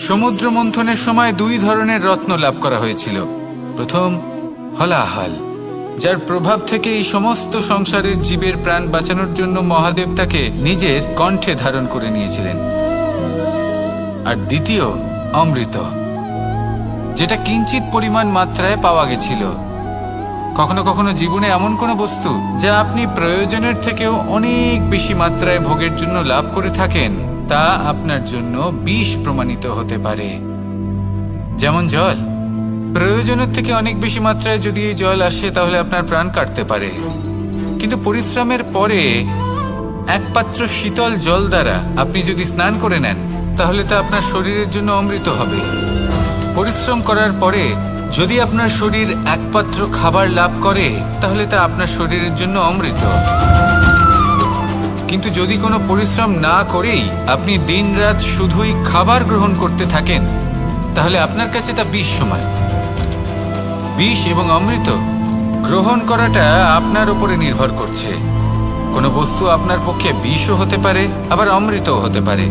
সমুদ্র মন্থনের সময় দুই ধরনের রত্ন লাভ করা হয়েছিল। প্রথম হলাহল, যার প্রভাব থেকে এই সমস্ত সংসারের জীবের প্রাণ বাঁচানোর জন্য মহাদেব তাকে নিজের কণ্ঠে ধারণ করে নিয়েছিলেন। আর দ্বিতীয় অমৃত, যেটা কিঞ্চিত পরিমাণ মাত্রায় পাওয়া গেছিল। কখনো কখনো জীবনে এমন কোনো বস্তু যা আপনি প্রয়োজনের থেকেও অনেক বেশি মাত্রায় ভোগের জন্য লাভ করে থাকেন, তা আপনার জন্য বিষ প্রমাণিত হতে পারে। যেমন জল, প্রয়োজনের থেকে অনেক বেশি মাত্রায় যদি এই জল আসে তাহলে আপনার প্রাণ কাটতে পারে। কিন্তু পরিশ্রমের পরে এক পাত্র শীতল জল দ্বারা আপনি যদি স্নান করে নেন তাহলে তা আপনার শরীরের জন্য অমৃত হবে। পরিশ্রম করার পরে যদি আপনার শরীর এক পাত্র খাবার লাভ করে তাহলে তা আপনার শরীরের জন্য অমৃত। কিন্তু যদি কোনো পরিশ্রম না করেই আপনি দিনরাত শুধুই খাবার গ্রহণ করতে থাকেন তাহলে আপনার কাছে তা বিষ সমান। বিষ এবং অমৃত গ্রহণ করাটা আপনার উপরে নির্ভর করছে। কোনো বস্তু আপনার পক্ষে বিষও হতে পারে, আবার অমৃতও হতে পারে।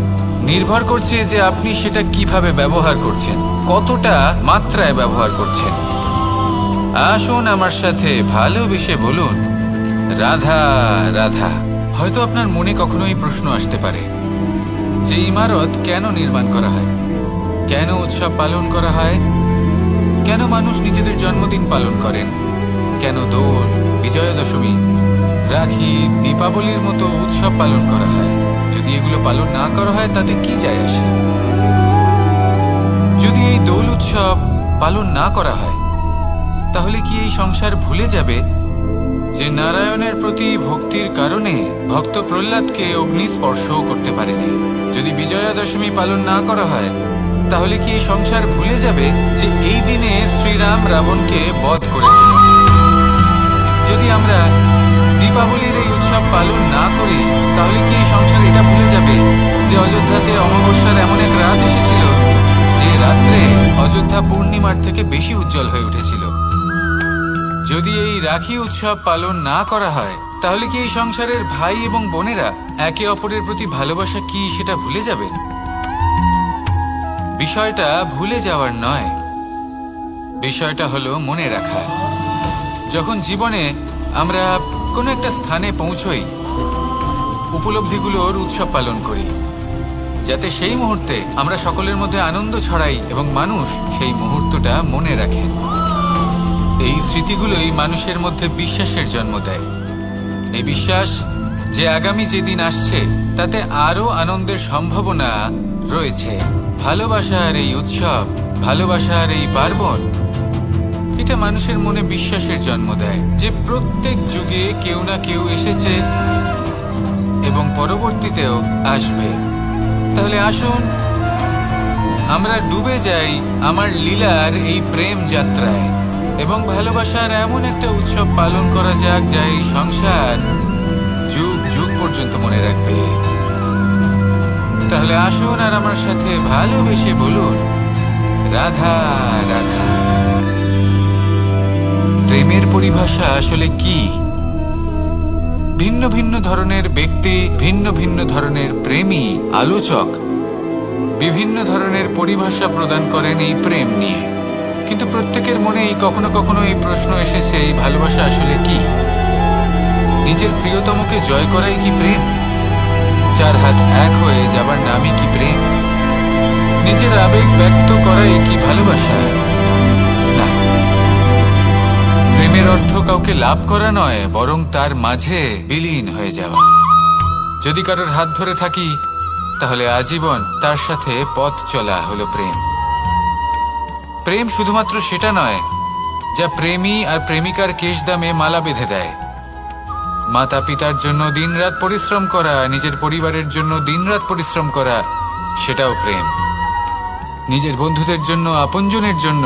নির্ভর করছে যে আপনি সেটা কিভাবে ব্যবহার করছেন, কতটা মাত্রায় ব্যবহার করছেন। আসুন আমার সাথে ভালোবেসে বলুন, রাধা রাধা। হয়তো আপনার মনে কখনো এই প্রশ্ন আসতে পারে যে ইমারত কেন নির্মাণ করা হয়, কেন উৎসব পালন করা হয়, কেন মানুষ নিজেদের জন্মদিন পালন করেন, কেন দোল, বিজয়া দশমী, রাখি, দীপাবলির মতো উৎসব পালন করা হয়। যদি এগুলো পালন না করা হয় তাতে কি যায় আসে? যদি এই দোল উৎসব পালন না করা হয় তাহলে কি এই সংসার ভুলে যাবে যে নারায়ণের প্রতি ভক্তির কারণে ভক্ত প্রহ্লাদকে অগ্নি স্পর্শও করতে পারেনি? যদি বিজয়া দশমী পালন না করা হয় তাহলে কি এই সংসার ভুলে যাবে যে এই দিনে শ্রীরাম রাবণকে বধ করেছিলেন? যদি আমরা দীপাবলির এই উৎসব পালন না করি তাহলে কি এই সংসার এটা ভুলে যাবে যে অযোধ্যাতে অমাবস্যার এমন এক রাত এসেছিল যে রাত্রে অযোধ্যা পূর্ণিমার থেকে বেশি উজ্জ্বল হয়ে উঠেছিল? যদি এই রাখি উৎসব পালন না করা হয় তাহলে কি এই সংসারের ভাই এবং বোনেরা একে অপরের প্রতি ভালোবাসা কি সেটা ভুলে যাবেন? বিষয়টা ভুলে যাওয়ার নয়, বিষয়টা হলো মনে রাখা। যখন জীবনে আমরা কোনো একটা স্থানে পৌঁছই, উপলব্ধিগুলোর উৎসব পালন করি, যাতে সেই মুহূর্তে আমরা সকলের মধ্যে আনন্দ ছড়াই এবং মানুষ সেই মুহূর্তটা মনে রাখে। এই স্মৃতিগুলোই মানুষের মধ্যে বিশ্বাসের জন্ম দেয়। এই বিশ্বাস যে আগামী যেদিন আসছে তাতে আরো আনন্দের সম্ভাবনা রয়েছে। ভালোবাসার এই উৎসব, ভালোবাসার এই পার্বণ, এটা মানুষের মনে বিশ্বাসের জন্ম দেয় যে প্রত্যেক যুগে কেউ না কেউ এসেছে এবং পরবর্তীতেও আসবে। তাহলে আসুন আমরা ডুবে যাই আমার লীলার এই প্রেম যাত্রায় এবং ভালোবাসার এমন একটা উৎসব পালন করা যাক যা এই সংসার যুগ যুগ পর্যন্ত মনে রাখবে। তাহলে আসুন আর আমার সাথে ভালোবেসে বলুন, রাধা রাধা। প্রেমের পরিভাষা আসলে কি? ভিন্ন ভিন্ন ধরনের ব্যক্তি, ভিন্ন ভিন্ন ধরনের প্রেমী আলোচক বিভিন্ন ধরনের পরিভাষা প্রদান করেন এই প্রেম নিয়ে। কিন্তু প্রত্যেকের মনেই কখনো কখনো এই প্রশ্ন এসেছে, এই ভালোবাসা আসলে কি? নিজের প্রিয়তমকে জয় করাই কি প্রেম? চার হাত এক হয়ে যাবার নামই কি প্রেম? নিজের আবেগ ব্যক্ত করাই কি ভালোবাসা? না, প্রেমের অর্থ কাউকে লাভ করা নয়, বরং তার মাঝে বিলীন হয়ে যাওয়া। যদি কারোর হাত ধরে থাকি তাহলে আজীবন তার সাথে পথ চলা হলো প্রেম। প্রেম শুধুমাত্র সেটা নয় যা প্রেমী আর প্রেমিকার কেশদামে মালা বেঁধে দেয়। মাতা পিতার জন্য দিনরাত পরিশ্রম করা, নিজের পরিবারের জন্য দিনরাত পরিশ্রম করা, সেটাও প্রেম। নিজের বন্ধুদের জন্য, আপনজনের জন্য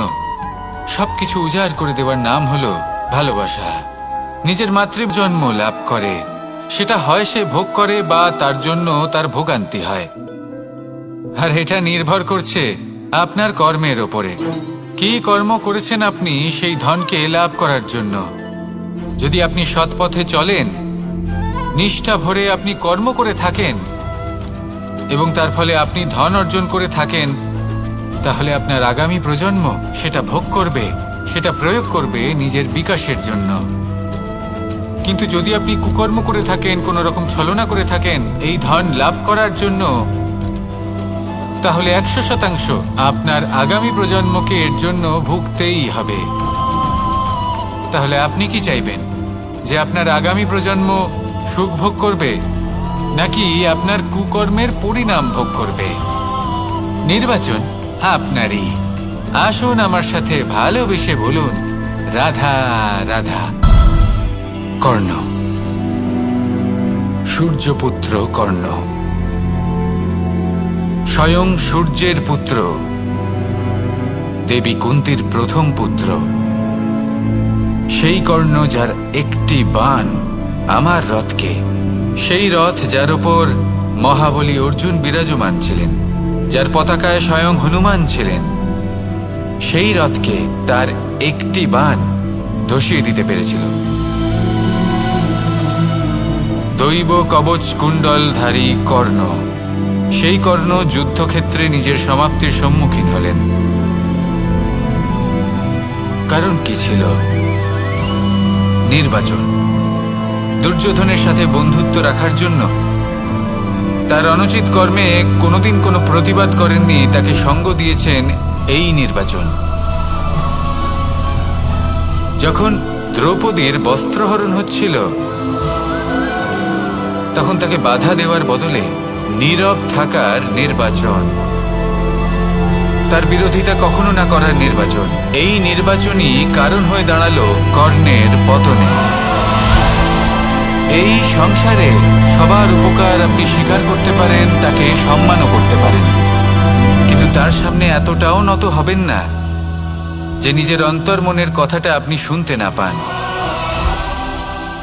সবকিছু উজাড় করে দেওয়ার নাম হলো ভালোবাসা। নিজের মাতৃজন্ম লাভ করে, সেটা হয় সে ভোগ করে বা তার জন্য তার ভোগান্তি হয়। আর এটা নির্ভর করছে আপনার কর্মের ওপরে। কি কর্ম করেছেন আপনি সেই ধনকে লাভ করার জন্য? যদি আপনি সৎ পথে চলেন, নিষ্ঠা ভরে আপনি কর্ম করে থাকেন এবং তার ফলে আপনি ধন অর্জন করে থাকেন, তাহলে আপনার আগামী প্রজন্ম সেটা ভোগ করবে, সেটা প্রয়োগ করবে নিজের বিকাশের জন্য। কিন্তু যদি আপনি কুকর্ম করে থাকেন, কোনো রকম ছলনা করে থাকেন এই ধন লাভ করার জন্য, তাহলে 100% আপনার আগামী প্রজন্মকে এর জন্য ভুগতেই হবে। তাহলে আপনি কি চাইবেন, যে আপনার আগামী প্রজন্ম সুখ ভোগ করবে, নাকি আপনার কুকর্মের পরিণাম ভোগ করবে? নির্বাচন আপনারই। আসুন আমার সাথে ভালোবেসে বলুন, রাধা রাধা। কর্ণ, সূর্যপুত্র কর্ণ, স্বয়ং সূর্যের পুত্র, দেবী কুন্তির প্রথম পুত্র। সেই কর্ণ যার একটি বাণ আমার রথকে, সেই রথ যার ওপর মহাবলী অর্জুন বিরাজমান ছিলেন, যার পতাকায় স্বয়ং হনুমান ছিলেন, সেই রথকে তার একটি বাণ ধসিয়ে দিতে পেরেছিল। দৈব কবচ কুণ্ডলধারী কর্ণ, সেই কর্ণ যুদ্ধক্ষেত্রে নিজের সমাপ্তির সম্মুখীন হলেন। কারণ কি ছিল? নির্বাচন। দুর্যোধনের সাথে বন্ধুত্ব রাখার জন্য, তার অনুচিত কর্মে কোনোদিন কোনো প্রতিবাদ করেননি, তাকে সঙ্গ দিয়েছেন এই নির্বাচন। যখন দ্রৌপদীর বস্ত্রহরণ হচ্ছিল, তখন তাকে বাধা দেওয়ার বদলে নীরব থাকার নির্বাচন, তার বিরোধিতা কখনো না করার নির্বাচন, এই নির্বাচনই কারণ হয়ে দাঁড়ালো কর্ণের পতনে। এই সংসারে সবার উপকার আপনি স্বীকার করতে পারেন, তাকে সম্মানও করতে পারেন, কিন্তু তার সামনে এতটাও নত হবেন না যে নিজের অন্তর্মনের কথাটা আপনি শুনতে না পান।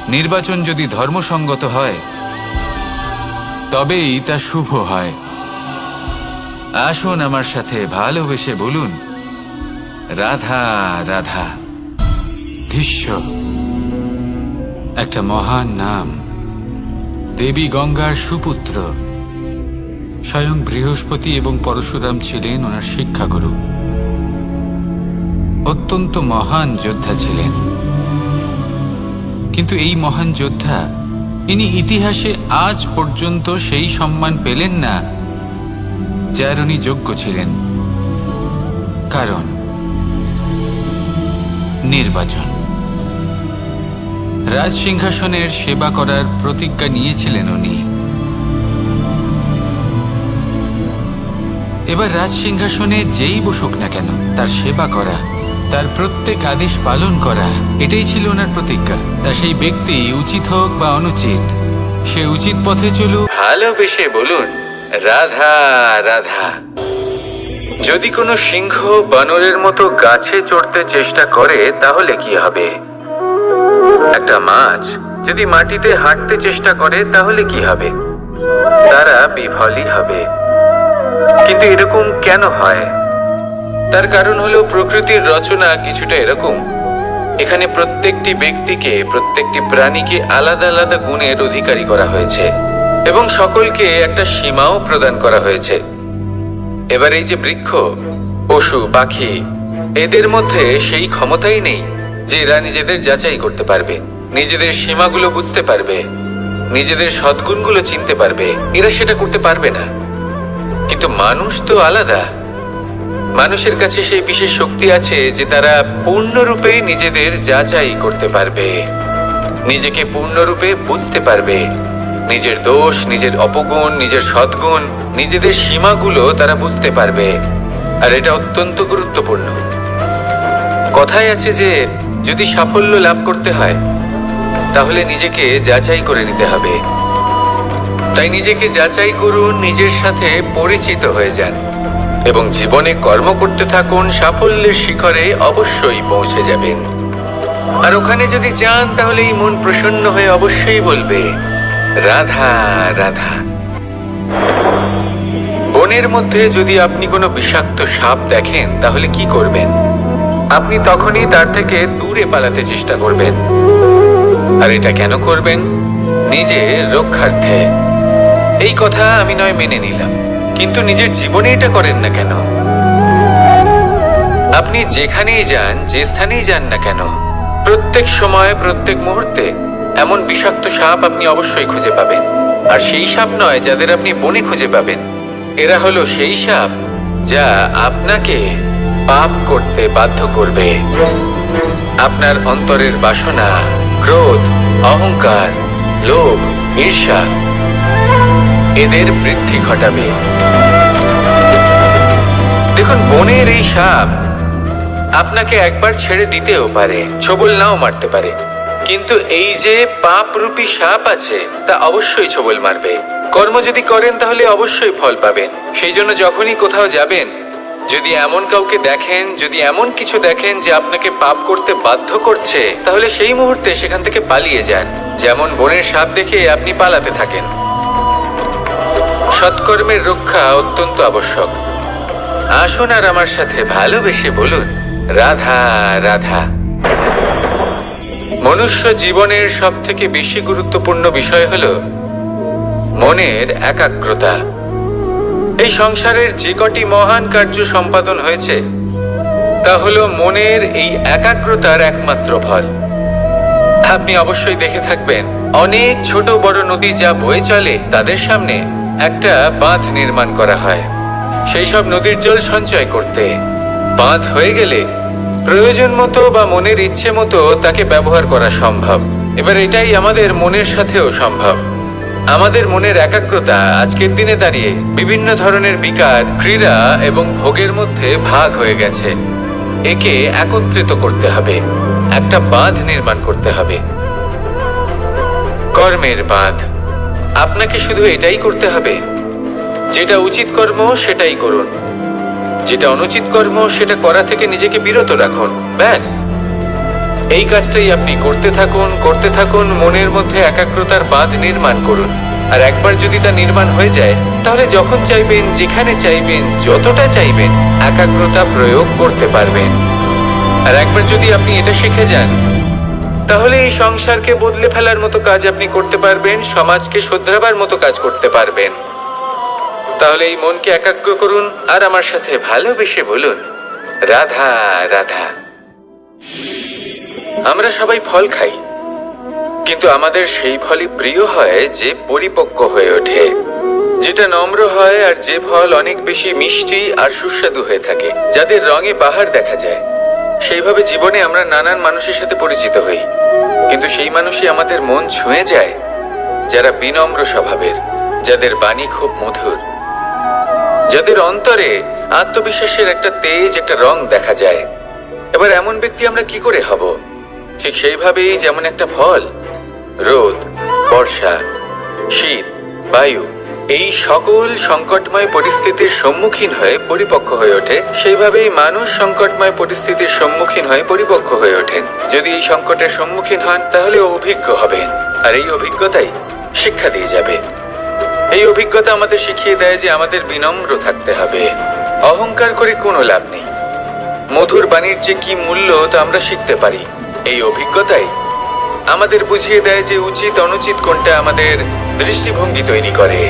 নির্বাচন যদি ধর্মসঙ্গত হয়, তবেই তা শুভ হয়। আসুন আমার সাথে ভালোবেসে বলুন, রাধা রাধা। ভীষ্ম, একটা মহান নাম, দেবী গঙ্গার সুপুত্র। স্বয়ং বৃহস্পতি এবং পরশুরাম ছিলেন ওনার শিক্ষাগুরু। অত্যন্ত মহান যোদ্ধা ছিলেন, কিন্তু এই মহান যোদ্ধা ইনি ইতিহাসে আজ পর্যন্ত সেই সম্মান পেলেন না যার উনি যোগ্য ছিলেন। কারণ নির্বাচন। রাজসিংহাসনের সেবা করার প্রতিজ্ঞা নিয়েছিলেন উনি। এবার রাজসিংহাসনে যেই বসুক না কেন, তার সেবা করা, তার প্রত্যেক আদেশ পালন করা, এটাই ছিল ওনার প্রতিজ্ঞা। তা সেই ব্যক্তি উচিত হোক বা অনুচিত, সে উচিত পথে চলুক। ভালোবেসে বলুন, রাধা রাধা। যদি কোনো সিংহ বানরের মতো গাছে চড়তে চেষ্টা করে, তাহলে কি হবে? একটা মাছ যদি মাটিতে হাঁটতে চেষ্টা করে, তাহলে কি হবে? তারা বিফলই হবে। কিন্তু এরকম কেন হয়? তার কারণ হলো প্রকৃতির রচনা কিছুটা এরকম। এখানে প্রত্যেকটি ব্যক্তিকে, প্রত্যেকটি প্রাণীকে আলাদা আলাদা গুণের অধিকারী করা হয়েছে এবং সকলকে একটা সীমাও প্রদান করা হয়েছে। এবার এই যে বৃক্ষ, পশু, পাখি, এদের মধ্যে সেই ক্ষমতাই নেই যে এরা নিজেদের যাচাই করতে পারবে, নিজেদের সীমাগুলো বুঝতে পারবে, নিজেদের সদ্গুণগুলো চিনতে পারবে। এরা সেটা করতে পারবে না। কিন্তু মানুষ তো আলাদা। মানুষের কাছে সেই বিশেষ শক্তি আছে যে তারা পূর্ণরূপে নিজেদের যাচাই করতে পারবে, নিজেকে পূর্ণরূপে বুঝতে পারবে, নিজের দোষ, নিজের অপগুণ, নিজের সদ্গুণ, নিজেদের সীমাগুলো তারা বুঝতে পারবে। আর এটা অত্যন্ত গুরুত্বপূর্ণ। কথায় আছে যে যদি সাফল্য লাভ করতে হয়, তাহলে নিজেকে যাচাই করে নিতে হবে। তাই নিজেকে যাচাই করুন, নিজের সাথে পরিচিত হয়ে যান এবং জীবনে কর্ম করতে থাকুন। সাফল্যের শিখরে অবশ্যই পৌঁছে যাবেন। আর ওখানে যদি যান, তাহলে এই মন প্রসন্ন হয়ে অবশ্যই বলবে, রাধা রাধা। বনের মধ্যে যদি আপনি কোনো বিষাক্ত সাপ দেখেন, তাহলে কি করবেন? আপনি তখনই তার থেকে দূরে পালাতে চেষ্টা করবেন। আর এটা কেন করবেন? নিজের রক্ষার্থে। এই কথা আমি নয় মেনে নিলাম, কিন্তু নিজের জীবনে এটা করেন না কেন? আপনি যেখানেই যান, যে স্থানেই যান না কেন, প্রত্যেক সময় প্রত্যেক মুহূর্তে এমন বিষাক্ত সাপ আপনি অবশ্যই খুঁজে পাবেন। আর সেই সাপ নয় যাদের আপনি বনে খুঁজে পাবেন, এরা হলো সেই সাপ যা আপনাকে পাপ করতে বাধ্য করবে। আপনার অন্তরের বাসনা, ক্রোধ, অহংকার, লোভ, ঈর্ষা এদের বৃদ্ধি ঘটাবে। দেখুন, বনের এই সাপ আপনাকে একবার ছেড়ে দিতেও পারে, ছোবল নাও মারতে পারে, কিন্তু এই যে পাপরূপী সাপ আছে তা অবশ্যই ছোবল মারবে। কর্ম যদি করেন তাহলে অবশ্যই ফল পাবেন। সেই জন্য যখনই কোথাও যাবেন, যদি এমন কাউকে দেখেন, যদি এমন কিছু দেখেন যে আপনাকে পাপ করতে বাধ্য করছে, তাহলে সেই মুহূর্তে সেখান থেকে পালিয়ে যান। যেমন বনের সাপ দেখে আপনি পালাতে থাকেন। সৎকর্মের রক্ষা অত্যন্ত আবশ্যক। আসুন আর আমার সাথে ভালোবেসে বলুন, রাধা রাধা। মনুষ্য জীবনের সব থেকে বেশি গুরুত্বপূর্ণ বিষয় হলো মনের একাগ্রতা। এই সংসারের যে কটি মহান কার্য সম্পাদন হয়েছে তা হলো মনের এই একাগ্রতার একমাত্র ফল। আপনি অবশ্যই দেখে থাকবেন, অনেক ছোট বড় নদী যা বয়ে চলে তাদের সামনে একটা বাঁধ নির্মাণ করা হয় সেই সব নদীর জল সঞ্চয় করতে। বাঁধ হয়ে গেলে প্রয়োজন মতো বা মনের ইচ্ছে মতো তাকে ব্যবহার করা সম্ভব। এবার এটাই আমাদের মনের সাথেও সম্ভব। আমাদের মনের একাগ্রতা আজকের দিনে দাঁড়িয়ে বিভিন্ন ধরনের বিকার, ক্রীড়া এবং ভোগের মধ্যে ভাগ হয়ে গেছে। একে একত্রিত করতে হবে, একটা বাঁধ নির্মাণ করতে হবে, কর্মের বাঁধ। আপনাকে শুধু এটাই করতে হবে, যেটা উচিত কর্ম সেটাই করুন, যেটা অনুচিত কর্ম সেটা করা থেকে নিজেকে বিরত রাখুন। ব্যাস, এই কাজটাই আপনি করতে থাকুন, করতে থাকুন। মনের মধ্যে একাগ্রতার বাঁধ নির্মাণ করুন। আর একবার যদি তা নির্মাণ হয়ে যায়, তাহলে যখন চাইবেন, যেখানে চাইবেন, যতটা চাইবেন একাগ্রতা প্রয়োগ করতে পারবেন। আর একবার যদি আপনি এটা শিখে যান, তাহলে এই সংসারকে বদলে ফেলার মতো কাজ আপনি করতে পারবেন, সমাজকে শোধরাবার মতো কাজ করতে পারবেন। তাহলে এই মনকে একাগ্র করুন আর আমার সাথে ভালোবেসে বলুন, রাধা রাধা। আমরা সবাই ফল খাই, কিন্তু আমাদের সেই ফলই প্রিয় হয় যে পরিপক্ক হয়ে ওঠে, যেটা নম্র হয়, আর যে ফল অনেক বেশি মিষ্টি আর সুস্বাদু হয়ে থাকে, যাদের রঙে বাহার দেখা যায়। সেইভাবে জীবনে আমরা নানান মানুষের সাথে পরিচিত হই, কিন্তু সেই মানুষই আমাদের মন ছুঁয়ে যায় যারা বিনম্র স্বভাবের, যাদের বাণী খুব মধুর, যাদের অন্তরে আত্মবিশ্বাসের একটা তেজ, একটা রং দেখা যায়। এবার এমন ব্যক্তি আমরা কি করে হব? ঠিক সেইভাবেই যেমন একটা ফল রোদ, বর্ষা, শীত, বায়ু এই সকল সংকটময় পরিস্থিতির সম্মুখীন হয়ে পরিপক্ক হয়ে ওঠে, সেইভাবেই মানুষ সংকটময় পরিস্থিতির সম্মুখীন হয়ে পরিপক্ক হয়ে ওঠেন। যদি এই সংকটের সম্মুখীন হন তাহলে অভিজ্ঞ হবেন, আর এই অভিজ্ঞতাই শিক্ষা দিয়ে যাবে। এই অভিজ্ঞতা আমাদের শিখিয়ে দেয় যে আমাদের বিনম্র থাকতে হবে। অহংকার করে কোনো লাভ নেই। মধুর বাণীর যে কি মূল্য তা আমরা শিখতে পারি। এই অভিজ্ঞতাই আমাদের বুঝিয়ে দেয় যে উচিত অনুচিত কোনটা, আমাদের দৃষ্টিভঙ্গি তৈরি করে,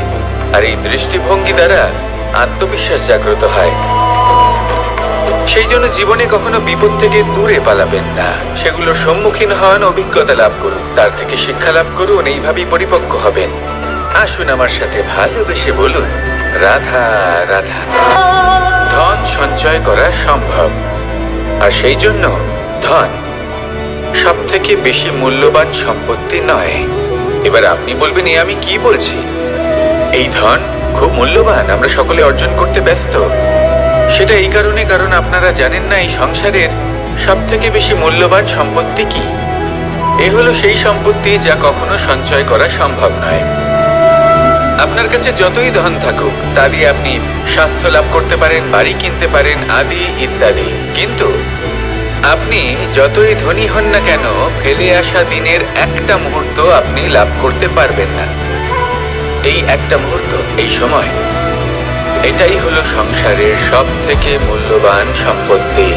আর এই দৃষ্টিভঙ্গি দ্বারা আত্মবিশ্বাস জাগ্রত হয়। সেই জন্য জীবনে কখনো বিপদ থেকে দূরে পালাবেন না, সেগুলোর সম্মুখীন হন, অভিজ্ঞতা লাভ করুন, তার থেকে শিক্ষা লাভ করুন, এইভাবেই পরিপক্ক হবেন। আসুন আমার সাথে ভালোবেসে বলুন, রাধা রাধা। ধন সঞ্চয় করা সম্ভব, আর সেই জন্য ধন সব থেকে বেশি মূল্যবান সম্পত্তি নয়। এবার আপনি বলবেন, এ আমি কি বলছি? এই ধন খুব মূল্যবান, আমরা সকলে অর্জন করতে ব্যস্ত। সেটা এই কারণে, কারণ আপনারা জানেন না এই সংসারের সব থেকে বেশি মূল্যবান সম্পত্তি কি। এ হলো সেই সম্পত্তি যা কখনো সঞ্চয় করা সম্ভব নয়। আপনার কাছে যতই ধন থাকুক তা দিয়ে আপনি স্বাস্থ্য লাভ করতে পারেন, বাড়ি কিনতে পারেন, আদি ইত্যাদি, কিন্তু আপনি যতই ধনী হন না কেন, ফেলে আসা দিনের একটা মুহূর্ত আপনি লাভ করতে পারবেন না। এই একটা মুহূর্ত, এই সময়, এটাই হলো সংসারের সব থেকে মূল্যবান সম্পত্তি।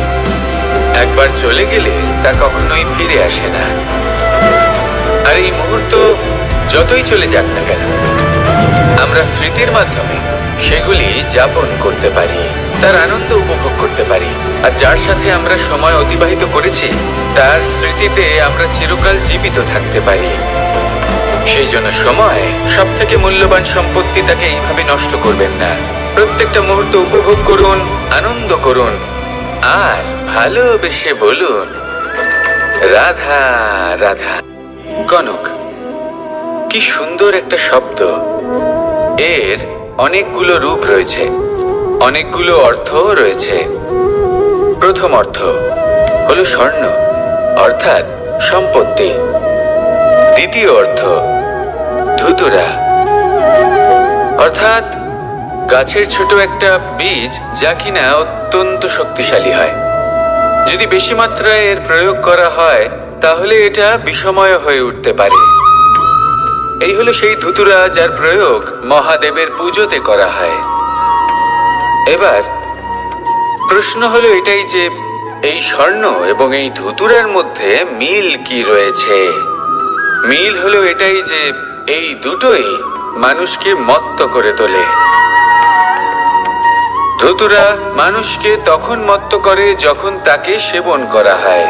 একবার চলে গেলে তা কখনোই ফিরে আসে না। আর এই মুহূর্ত যতই চলে যাক না কেন, আমরা স্মৃতির মাধ্যমে সেগুলি যাপন করতে পারি, তার আনন্দ উপভোগ করতে পারি। আর যার সাথে আমরা সময় অতিবাহিত করেছি তার স্মৃতিতে আমরা চিরকাল জীবিত থাকতে পারি। সেই জন্য সময় সব থেকে মূল্যবান সম্পত্তি, তাকে এইভাবে নষ্ট করবেন না। প্রত্যেকটা মুহূর্ত উপভোগ করুন, আনন্দ করুন, আর ভালোবেসে বলুন রাধা রাধা। কনক, কি সুন্দর একটা শব্দ। এর অনেকগুলো রূপ রয়েছে, অনেকগুলো অর্থও রয়েছে। প্রথম অর্থ হলো স্বর্ণ, অর্থাৎ সম্পত্তি। দ্বিতীয় অর্থ ধুতুরা, অর্থাৎ গাছের ছোট একটা বীজ, যা কিনা অত্যন্ত শক্তিশালী হয়। যদি বেশি মাত্রায় এর প্রয়োগ করা হয় তাহলে এটা বিষময় হয়ে উঠতে পারে। এই হলো সেই ধুতুরা যার প্রয়োগ মহাদেবের পুজোতে করা হয়। এবার প্রশ্ন হলো এটাই যে এই স্বর্ণ এবং এই ধুতুরার মধ্যে মিল কি রয়েছে। মিল হলো এটাই যে এই দুটোই মানুষকে মত্ত করে তোলে। ধুতুরা মানুষকে তখন মত্ত করে যখন তাকে সেবন করা হয়,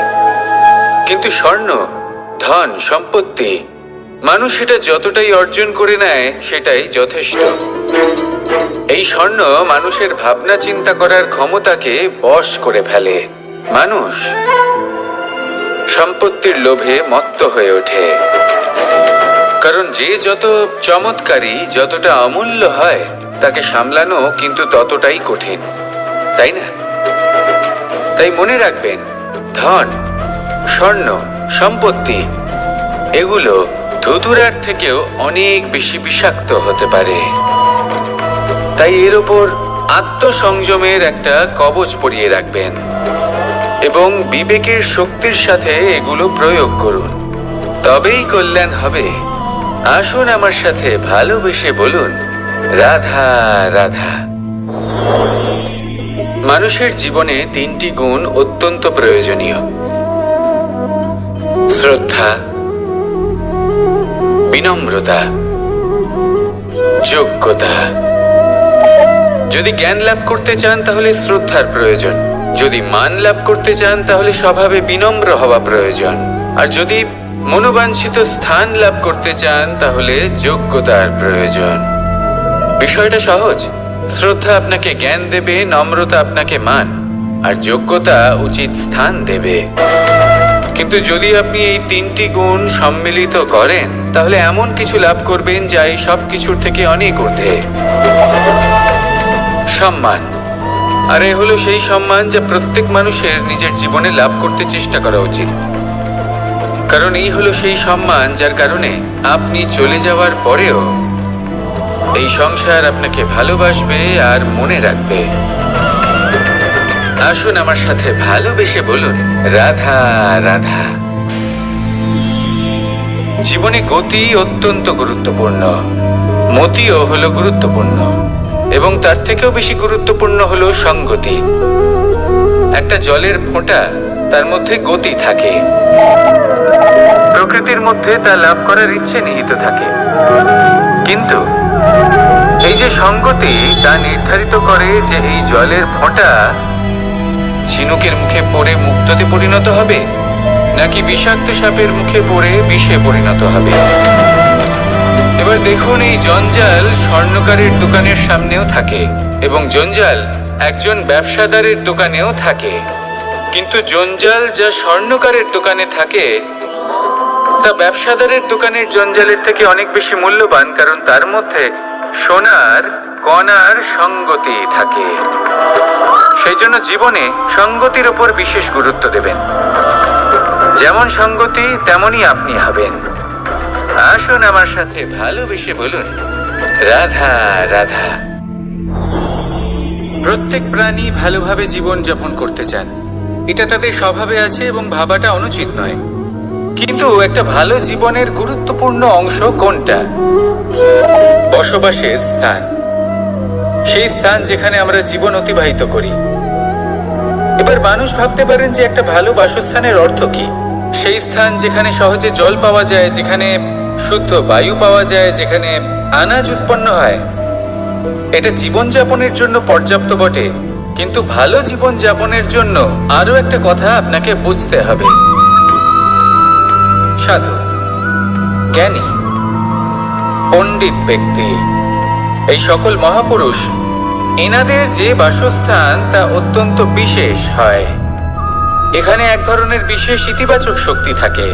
কিন্তু স্বর্ণ, ধন, সম্পত্তি, মানুষ এটা যতটাই অর্জন করে নেয় সেটাই যথেষ্ট। এই স্বর্ণ মানুষের ভাবনা চিন্তা করার ক্ষমতাকে বশ করে ফেলে। মানুষ সম্পত্তির লোভে মত্ত হয়ে ওঠে, কারণ যে যত চমৎকারী, যতটা অমূল্য হয় তাকে সামলানো কিন্তু ততটাই কঠিন, তাই না? তাই মনে রাখবেন, ধন, স্বর্ণ, সম্পত্তি এগুলো ধুতুরার থেকেও অনেক বেশি বিষাক্ত হতে পারে। তাই এর ওপর আত্মসংযমের একটা কবচ পরিয়ে রাখবেন এবং বিবেকের শক্তির সাথে এগুলো প্রয়োগ করুন, তবেই কল্যাণ হবে। আসুন আমার সাথে ভালোবেসে বলুন রাধা রাধা। মানুষের জীবনে তিনটি গুণ অত্যন্ত প্রয়োজনীয়: শ্রদ্ধা, বিনম্রতা, যোগ্যতা। যদি জ্ঞান লাভ করতে চান তাহলে শ্রদ্ধার প্রয়োজন, যদি মান লাভ করতে চান তাহলে স্বভাবে বিনম্র হওয়া প্রয়োজন, আর যদি মনোবাঞ্ছিত স্থান লাভ করতে চান তাহলে যোগ্যতার প্রয়োজন। বিষয়টা সহজ। শ্রদ্ধা আপনাকে জ্ঞান দেবে, নম্রতা আপনাকে মান, আর যোগ্যতা উচিত স্থান দেবে। কিন্তু যদি আপনি এই তিনটি গুণ সম্মিলিত করেন তাহলে এমন কিছু লাভ করবেন যা এই সব কিছুর থেকে অনেক ঊর্ধ্বে। সম্মান। আর এ হলো সেই সম্মান যা প্রত্যেক মানুষের নিজের জীবনে লাভ করতে চেষ্টা করা উচিত, কারণ এই হলো সেই সম্মান যার কারণে আপনি চলে যাওয়ার পরেও এই সংসার আপনাকে ভালোবাসবে আর মনে রাখবে। আসুন আমার সাথে ভালোবেসে বলুন রাধা রাধা। জীবনে গতি অত্যন্ত গুরুত্বপূর্ণ, মতিও হলো গুরুত্বপূর্ণ, এবং তার থেকেও বেশি গুরুত্বপূর্ণ হলো সংগতি। একটা জলের ফোঁটা, তার মধ্যে গতি থাকে, প্রকৃতির মধ্যে তা লাভ করার ইচ্ছে নিহিত থাকে, কিন্তু এই যে সংগতি তা নির্ধারিত করে যে এই জলের ফোঁটা ঝিনুকের মুখে পড়ে মুক্ততে পরিণত হবে নাকি বিষাক্ত সাপের মুখে পড়ে বিষে পরিণত হবে। এবার দেখুন, এই জঞ্জাল স্বর্ণকারের দোকানের সামনেও থাকে এবং জঞ্জাল একজন ব্যবসাদারের দোকানেও থাকে, কিন্তু জঞ্জাল যা স্বর্ণকারের দোকানে থাকে তা ব্যবসাদারের দোকানের জঞ্জালের থেকে অনেক বেশি মূল্যবান, কারণ তার মধ্যে সোনার কণার সঙ্গতি থাকে। সেই জন্য জীবনে সঙ্গতির উপর বিশেষ গুরুত্ব দেবেন। যেমন সঙ্গতি তেমনই আপনি হবেন। আসুন আমার সাথে ভালোবেসে বলুন রাধা রাধা। প্রত্যেক প্রাণী ভালোভাবে জীবন যাপন করতে চান, এটা তাদের স্বভাবে আছে এবং ভাবাটা অনুচিত নয়। কিন্তু একটা ভালো জীবনের গুরুত্বপূর্ণ অংশ কোনটা? বসবাসের স্থান, সেই স্থান যেখানে আমরা জীবন অতিবাহিত করি। এবার মানুষ ভাবতে পারেন যে একটা ভালো বাসস্থানের অর্থ কি? সেই স্থান যেখানে সহজে জল পাওয়া যায়, যেখানে শুদ্ধ বায়ু পাওয়া যায়, যেখানে আনাজ উৎপন্ন হয়। এটা জীবনযাপনের জন্য পর্যাপ্ত বটে, কিন্তু ভালো জীবন যাপনের জন্য আরো একটা কথা আপনাকে বুঝতে হবে। সাধু, জ্ঞানী, পণ্ডিত ব্যক্তি, এই সকল মহাপুরুষ, এনাদের যে বাসস্থান তা অত্যন্ত বিশেষ হয়। এখানে এক ধরনের বিশেষ ইতিবাচক শক্তি থাকে,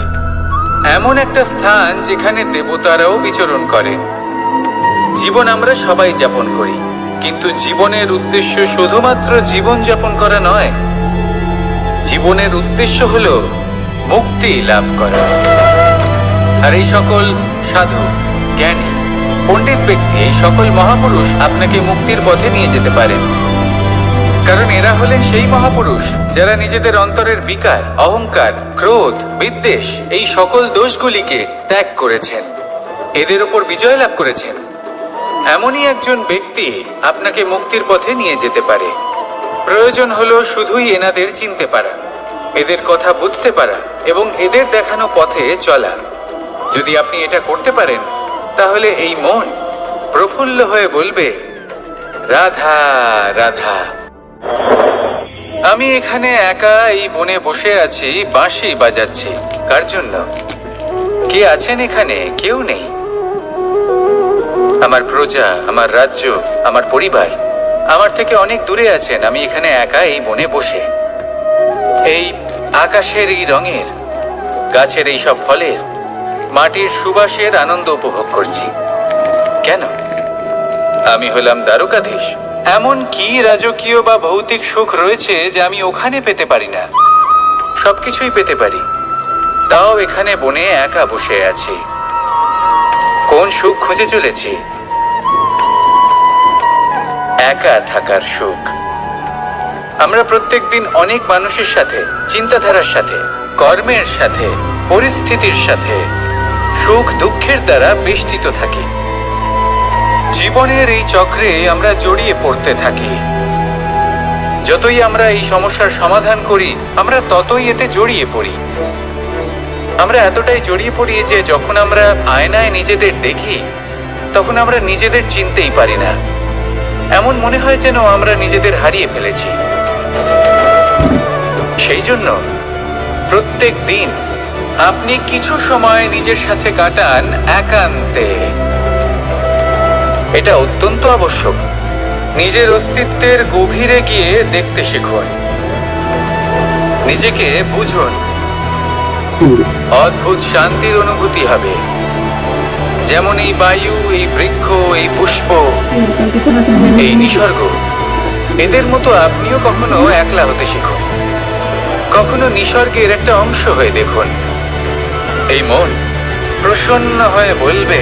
এমন একটা স্থান যেখানে দেবতারাও বিচরণ করেন। জীবন আমরা সবাই যাপন করি, কিন্তু জীবনের উদ্দেশ্য শুধুমাত্র জীবন যাপন করা নয়। জীবনের উদ্দেশ্য হলো মুক্তি লাভ করা। আর এই সকল সাধু, জ্ঞানী, পণ্ডিত ব্যক্তি, এই সকল মহাপুরুষ আপনাকে মুক্তির পথে নিয়ে যেতে পারেন। কারণ এরা হলেন সেই মহাপুরুষ যারা নিজেদের অন্তরের বিকার, অহংকার, ক্রোধ, বিদ্বেষ এই সকল দোষগুলিকে ত্যাগ করেছেন, এদের উপর বিজয় লাভ করেছেন। এমনই একজন ব্যক্তি আপনাকে মুক্তির পথে নিয়ে যেতে পারে। প্রয়োজন হলো শুধুই এনাদের চিনতে পারা, এদের কথা বুঝতে পারা এবং এদের দেখানো পথে চলা। যদি আপনি এটা করতে পারেন, তাহলে এই মন প্রফুল্ল হয়ে বলবে, রাধা রাধা। আমি এখানে একা এই বনে বসে আছি, বাঁশি বাজাচ্ছি। কার জন্য? কে আছেন এখানে? কেউ নেই। আমার প্রজা, আমার রাজ্য, আমার পরিবার আমার থেকে অনেক দূরে আছেন। আমি এখানে একা এই বনে বসে এই আকাশের এই রঙের, গাছের এই সব ফলের, মাটির সুবাসের আনন্দ উপভোগ করছি। কেন? আমি হলাম দ্বারকাধীশ। এমন কি রাজকীয় বা ভৌতিক সুখ রয়েছে যে আমি ওখানে পেতে পারি না? সবকিছুই পেতে পারি, তাও এখানে বনে একা বসে আছি। কোন সুখ খুঁজে চলেছি? একা থাকার সুখ। আমরা প্রত্যেকদিন অনেক মানুষের সাথে, চিন্তাধারার সাথে, কর্মের সাথে, পরিস্থিতির সাথে, সুখ দুঃখের দ্বারা বেষ্টিত থাকি। জীবনের এই চক্রে আমরা জড়িয়ে পড়তে থাকি। যতই আমরা এই সমস্যার সমাধান করি, আমরা ততই এতে জড়িয়ে পড়ি। আমরা এতটাই জড়িয়ে পড়ি যে যখন আমরা আয়নায় নিজেদের দেখি, তখন আমরা নিজেদের চিনতেই পারি না। এমন মনে হয় যেন আমরা নিজেদের হারিয়ে ফেলেছি। সেই জন্য প্রত্যেক দিন আপনি কিছু সময় নিজের সাথে কাটান একান্তে। এটা অত্যন্ত আবশ্যক। নিজের অস্তিত্বের গভীরে গিয়ে দেখতে শিখুন, নিজেকে বুঝুন। অদ্ভুত শান্তির অনুভূতি হবে। যেমন এই বায়ু, এই বৃক্ষ, এই পুষ্প, এই নিসর্গ, এদের মতো আপনিও কখনো একলা হতে শিখুন। কখনো নিসর্গের একটা অংশ হয়ে দেখুন। এই মন প্রসন্ন হয়ে বলবে,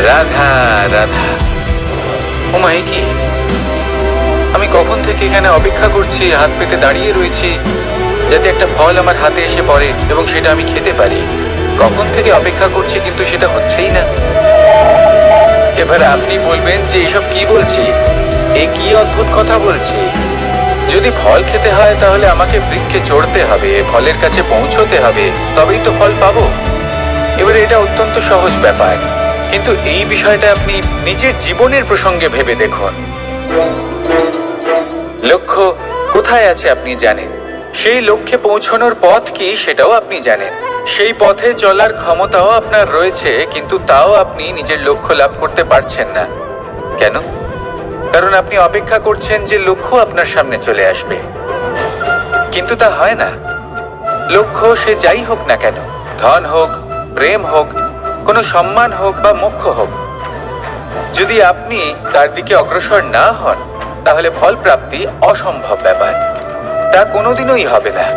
রাধা রাধা। ওমাই কি, আমি কখন থেকে এখানে অপেক্ষা করছি, হাত পেতে দাঁড়িয়ে রয়েছি যাতে একটা ফল আমার হাতে এসে পড়ে এবং সেটা আমি খেতে পারি। কখন থেকে অপেক্ষা করছি, কিন্তু সেটা হচ্ছেই না। এবার আপনি বলবেন যে এসব কি বলছি, এ কি অদ্ভুত কথা বলছি। যদি ফল খেতে হয় তাহলে আমাকে বৃক্ষে চড়তে হবে, ফলের কাছে পৌঁছতে হবে, তবেই তো ফল পাবো। এবারে এটা অত্যন্ত সহজ ব্যাপার, কিন্তু এই বিষয়টা আপনি নিজের জীবনের প্রসঙ্গে ভেবে দেখুন। লক্ষ্য কোথায় আছে আপনি জানেন, সেই লক্ষ্যে পৌঁছানোর পথ কি সেটাও আপনি জানেন, সেই পথে চলার ক্ষমতাও আপনার রয়েছে, কিন্তু তাও আপনি নিজের লক্ষ্য লাভ করতে পারছেন না। কেন? কারণ আপনি অপেক্ষা করছেন যে লক্ষ্য আপনার সামনে চলে আসবে, কিন্তু তা হয় না। লক্ষ্য সে যাই হোক না কেন, ধন হোক, প্রেম হোক, কোনো সম্মান হোক বা মোক্ষ হোক, যদি আপনি তার দিকে অগ্রসর না হন, তাহলে ফল প্রাপ্তি অসম্ভব ব্যাপার, তা কোনোদিনই হবে না।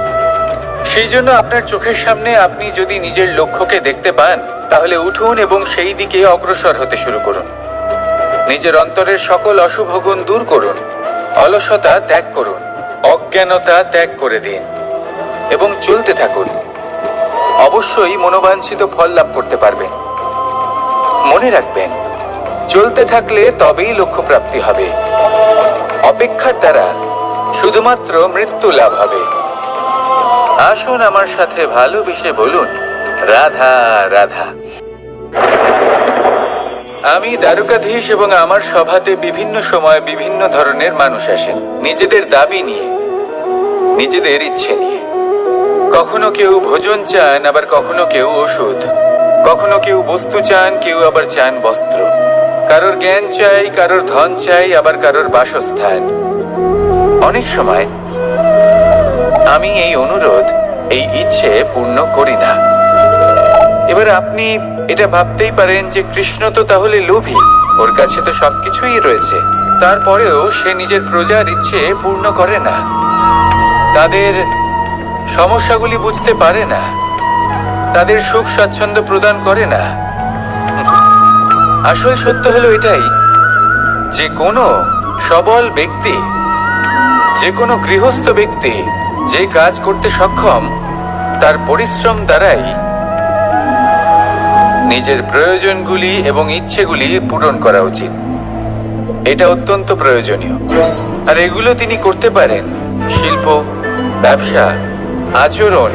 সেই জন্য আপনার চোখের সামনে আপনি যদি নিজের লক্ষ্যকে দেখতে পান, তাহলে উঠুন এবং সেই দিকে অগ্রসর হতে শুরু করুন। নিজের অন্তরের সকল অশুভ গুণ দূর করুন, অলসতা ত্যাগ করুন, অজ্ঞানতা ত্যাগ করে দিন এবং চলতে থাকুন। অবশ্যই মনোবাঞ্ছিত ফল লাভ করতে পারবেন। মনে রাখবেন, চলতে থাকলে তবেই লক্ষ্য প্রাপ্তি হবে। অপেক্ষার দ্বারা শুধুমাত্র মৃত্যু লাভ হবে। আসুন আমার সাথে ভালোবেসে বলুন, রাধা রাধা। আমি দ্বারকাধীশ এবং আমার সভাতে বিভিন্ন সময় বিভিন্ন ধরনের মানুষ আসেন, নিজেদের দাবি নিয়ে, নিজেদের ইচ্ছে নিয়ে। কখনো কেউ ভোজন চান, আবার কখনো কেউ ওষুধ, কখনো কেউ বস্তু চান, কেউ আবার চান বস্ত্র। কারোর জ্ঞান চাই, কারোর ধন চাই, আবার কারোর বাসস্থান। অনেক সময় আমি এই অনুরোধ, এই ইচ্ছে পূর্ণ করি না। এবার আপনি এটা ভাবতেই পারেন যে কৃষ্ণ তো তাহলে লোভী, ওর কাছে তো সবকিছুই রয়েছে, তারপরেও সে নিজের প্রজার ইচ্ছে পূর্ণ করে না, তাদের সমস্যাগুলি বুঝতে পারে না, তাদের সুখ স্বাচ্ছন্দ্য প্রদান করে না। আসল সত্য হলো এটাই যে কোনো সবল ব্যক্তি, যে কোনো গৃহস্থ ব্যক্তি যে কাজ করতে সক্ষম, তার পরিশ্রম দ্বারাই নিজের প্রয়োজনগুলি এবং ইচ্ছেগুলি পূরণ করা উচিত। এটা অত্যন্ত প্রয়োজনীয়। আর এগুলো তিনি করতে পারেন শিল্প, ব্যবসা, আচরণ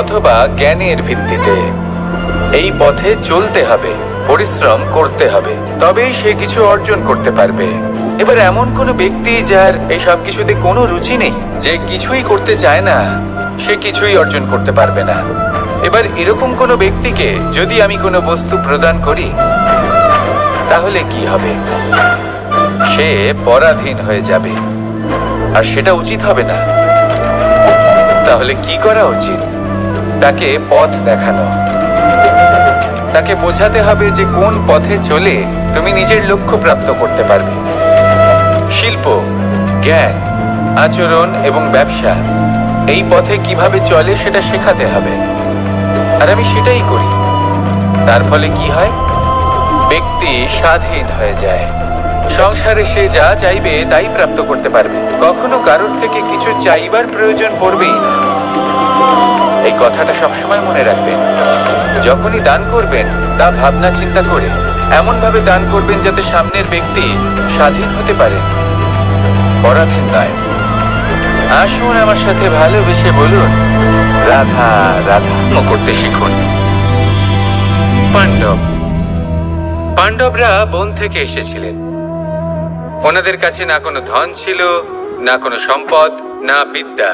অথবা জ্ঞানের ভিত্তিতে। এই পথে চলতে হবে, পরিশ্রম করতে হবে, তবেই সে কিছু অর্জন করতে পারবে। এবার এমন কোনো ব্যক্তি যার এই সব কিছুতে কোনো রুচি নেই, যে কিছুই করতে চায় না, সে কিছুই অর্জন করতে পারবে না। এবার এরকম কোনো ব্যক্তিকে যদি আমি কোনো বস্তু প্রদান করি, তাহলে কি হবে? সে পরাধীন হয়ে যাবে, আর সেটা উচিত হবে না। তাহলে কি করা উচিত? তাকে পথ দেখানো, তাকে বোঝাতে হবে যে কোন পথে চলে তুমি নিজের লক্ষ্য প্রাপ্ত করতে পারবে। শিল্প, জ্ঞান, আচরণ এবং ব্যবসা, এই পথে কিভাবে চলে সেটা শেখাতে হবে। আর আমি সেটাই করি। তার ফলে কি হয়? ব্যক্তি স্বাধীন হয়ে যায়। সংসারে সে যা চাইবে তাই প্রাপ্ত করতে পারবে, কখনো কারোর থেকে কিছু চাইবার প্রয়োজন পড়বেই না। এই কথাটা সবসময় মনে রাখবেন। যখনই দান করবেন তা ভাবনা চিন্তা করে এমন ভাবে দান করবেন যাতে সামনের ব্যক্তি স্বাধীন হতে পারে, পরাধীন নয়। আসুন আমার সাথে ভালোবেসে বলুন রাধা রাধা করতে শিখুন। পাণ্ডবরা বন থেকে এসেছিলেন। ওনাদের কাছে না কোনো ধন ছিল, না কোনো সম্পদ, না বিদ্যা।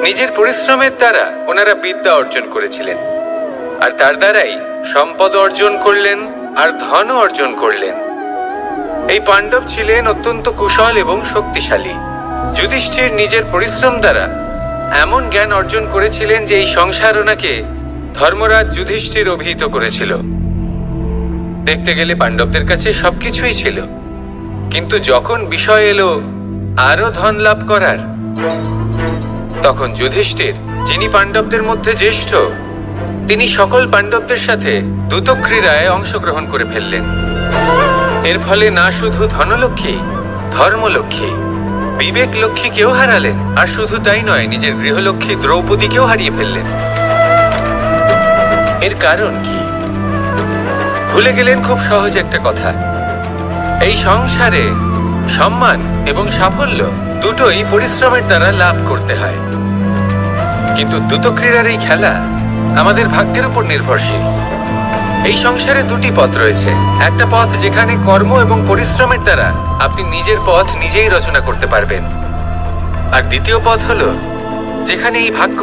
নিজের পরিশ্রমের দ্বারা ওনারা বিদ্যা অর্জন করেছিলেন, আর তার দ্বারাই সম্পদ অর্জন করলেন আর ধনও অর্জন করলেন। এই পাণ্ডব ছিলেন অত্যন্ত কুশল এবং শক্তিশালী। যুধিষ্ঠির নিজের পরিশ্রম দ্বারা এমন জ্ঞান অর্জন করেছিলেন যে এই সংসার ওনাকে ধর্মরাজ যুধিষ্ঠির অভিহিত করেছিল। দেখতে গেলে পাণ্ডবদের কাছে সবকিছুই ছিল, কিন্তু যখন বিষয় এলো আরো ধন লাভ করার, তখন যুধিষ্ঠির, যিনি পাণ্ডবদের মধ্যে জ্যেষ্ঠ, তিনি সকল পাণ্ডবদের সাথে দ্যুতক্রীড়ায় অংশগ্রহণ করে ফেললেন। এর ফলে না শুধু ধনলক্ষ্মী, ধর্মলক্ষ্মী, বিবেক লক্ষ্মীকেও হারালেন, আর শুধু তাই নয়, নিজের গৃহলক্ষ্মী দ্রৌপদীকেও হারিয়ে ফেললেন। এর কারণ কি? ভুলে গেলেন খুব সহজ একটা কথা। এই সংসারে সম্মান এবং সাফল্য দুটোই পরিশ্রমের দ্বারা লাভ করতে হয়, কিন্তু দ্রুতক্রীড়ার এই খেলা আমাদের ভাগ্যের উপর নির্ভরশীল। এই সংসারে দুটি পথ রয়েছে। একটা পথ যেখানে কর্ম এবং পরিশ্রমের দ্বারা আপনি নিজের পথ নিজেই রচনা করতে পারবেন, আর দ্বিতীয় পথ হলো যেখানে এই ভাগ্য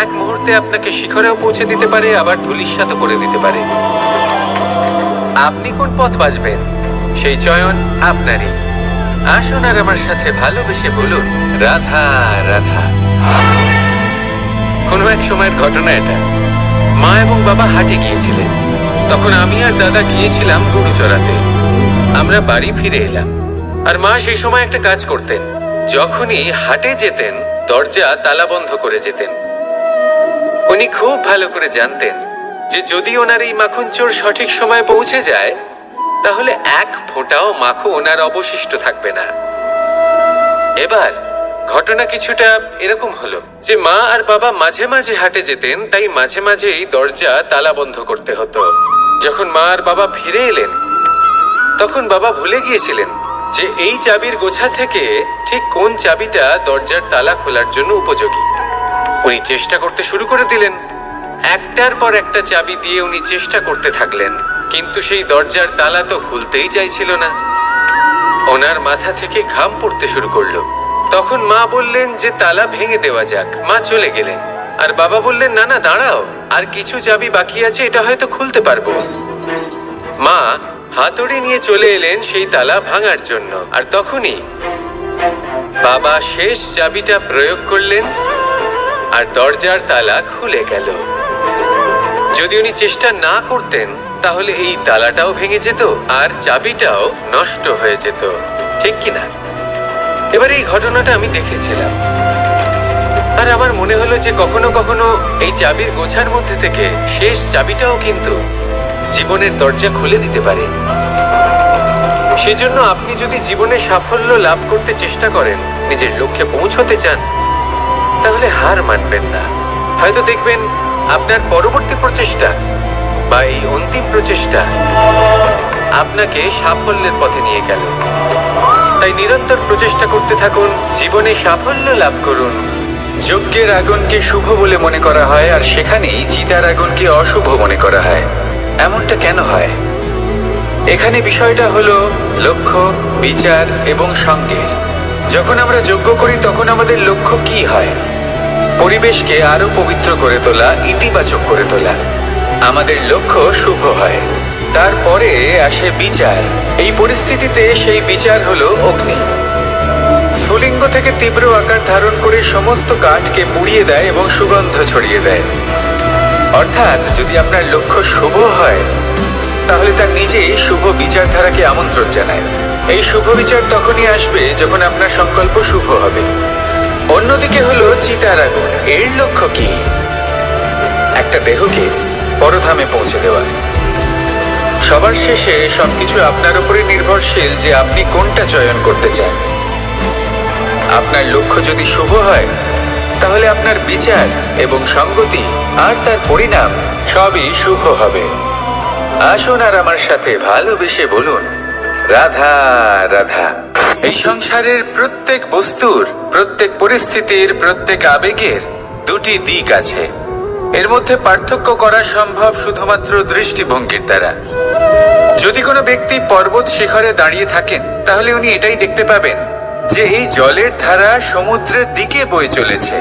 এক মুহূর্তে আপনাকে শিখরেও পৌঁছে দিতে পারে, আবার ধূলিসাৎ করে দিতে পারে। আপনি কোন পথ বাছবেন সেই চয়ন আপনারই। আসুন আর আমার সাথে ভালোবেসে বলুন রাধা রাধা। কোনো এক সময়ের ঘটনা এটা। মা এবং বাবা হাটে গিয়েছিলেন। তখন আমি আর দাদা গিয়েছিলাম গরু চড়াতে। আমরা বাড়ি ফিরে এলাম, আর মা সেই সময় একটা কাজ করতেন। যখনই হাটে যেতেন দরজা তালা বন্ধ করে যেতেন। উনি খুব ভালো করে জানতেন যে যদি ওনার এই মাখন চোর সঠিক সময়ে পৌঁছে যায়, তাহলে এক ফোঁটাও মাখন আর অবশিষ্ট থাকবে না। এবার ঘটনা কিছুটা এরকম হলো যে মা আর বাবা মাঝে মাঝে হাটে যেতেন, তাই মাঝে মাঝেই দরজা তালা বন্ধ করতে হতো। যখন মা আর বাবা ফিরে এলেন, তখন বাবা ভুলে গিয়েছিলেন যে এই চাবির গোছা থেকে ঠিক কোন চাবিটা দরজার তালা খোলার জন্য উপযোগী। উনি চেষ্টা করতে শুরু করে দিলেন। একটার পর একটা চাবি দিয়ে উনি চেষ্টা করতে থাকলেন, কিন্তু সেই দরজার তালা তো খুলতেই চাইছিল না। ওনার মাথা থেকে ঘাম পড়তে শুরু করলো। তখন মা বললেন যে তালা ভেঙে দেওয়া যাক। মা চলে গেলেন, আর বাবা বললেন না না দাঁড়াও, আর কিছু চাবি বাকি আছে, এটা হয়তো খুলতে পারবো। মা হাতুড়ি নিয়ে চলে এলেন সেই তালা ভাঙার জন্য, আর তখনই বাবা শেষ চাবিটা প্রয়োগ করলেন আর দরজার তালা খুলে গেল। যদি উনি চেষ্টা না করতেন তাহলে এই তালাটাও ভেঙে যেত আর চাবিটাও নষ্ট হয়ে যেত, ঠিক কিনা? এবার এই ঘটনাটা আমি দেখেছিলাম, আর আমার মনে হলো যে কখনো কখনো এই চাবির গোছার মধ্যে থেকে শেষ চাবিটাও কিন্তু জীবনের দরজা খুলে দিতে পারে। সেজন্য আপনি যদি জীবনে সাফল্য লাভ করতে চেষ্টা করেন, নিজের লক্ষ্যে পৌঁছতে চান, তাহলে হার মানবেন না। হয়তো দেখবেন আপনার পরবর্তী প্রচেষ্টা বা এই অন্তিম প্রচেষ্টা আপনাকে সাফল্যের পথে নিয়ে গেল। তাই নিরন্তর প্রচেষ্টা করতে থাকুন, জীবনে সাফল্য লাভ করুন। যজ্ঞের আগুনকে শুভ বলে মনে করা হয়, আর সেখানেই চিতার আগুনকে অশুভ মনে করা হয়। এমনটা কেন হয়? এখানে বিষয়টা হলো লক্ষ্য, বিচার এবং সঙ্গের। যখন আমরা যজ্ঞ করি তখন আমাদের লক্ষ্য কি হয়? পরিবেশকে আরো পবিত্র করে তোলা, ইতিবাচক করে তোলা। আমাদের লক্ষ্য শুভ হয়। তারপরে আসে বিচার। এই পরিস্থিতিতে সেই বিচার হলো অগ্নি। স্ফুলিঙ্গ থেকে তীব্র আকার ধারণ করে সমস্ত কাঠকে পুড়িয়ে দেয় এবং সুগন্ধ ছড়িয়ে দেয়। অর্থাৎ যদি আপনার লক্ষ্য শুভ হয় তাহলে তার নিজেই শুভ বিচারধারাকে আমন্ত্রণ জানায়। এই শুভ বিচার তখনই আসবে যখন আপনার সংকল্প শুভ হবে। অন্যদিকে হলো চিতার আগুন। এর লক্ষ্য কি? একটা দেহকে পরধামে পৌঁছে দেওয়া। সবার শেষে সবকিছু আপনার উপরে নির্ভরশীল যে আপনি কোনটা চয়ন করতে চান। আপনার লক্ষ্য যদি শুভ হয় তাহলে আপনার বিচার এবং সঙ্গতি আর তার পরিণাম সবই শুভ হবে। আসুন আর আমার সাথে ভালোবেসে বলুন, রাধা রাধা। এই সংসারের প্রত্যেক বস্তুর, প্রত্যেক পরিস্থিতির, প্রত্যেক আবেগের দুটি দিক আছে। এর মধ্যে পার্থক্য করা সম্ভব শুধুমাত্র দৃষ্টিভঙ্গির দ্বারা। যদি কোনো ব্যক্তি পর্বত শিখরে দাঁড়িয়ে থাকেন তাহলে উনি এটাই দেখতে পাবেন যে এই জলের ধারা সমুদ্রের দিকে বয়ে চলেছে।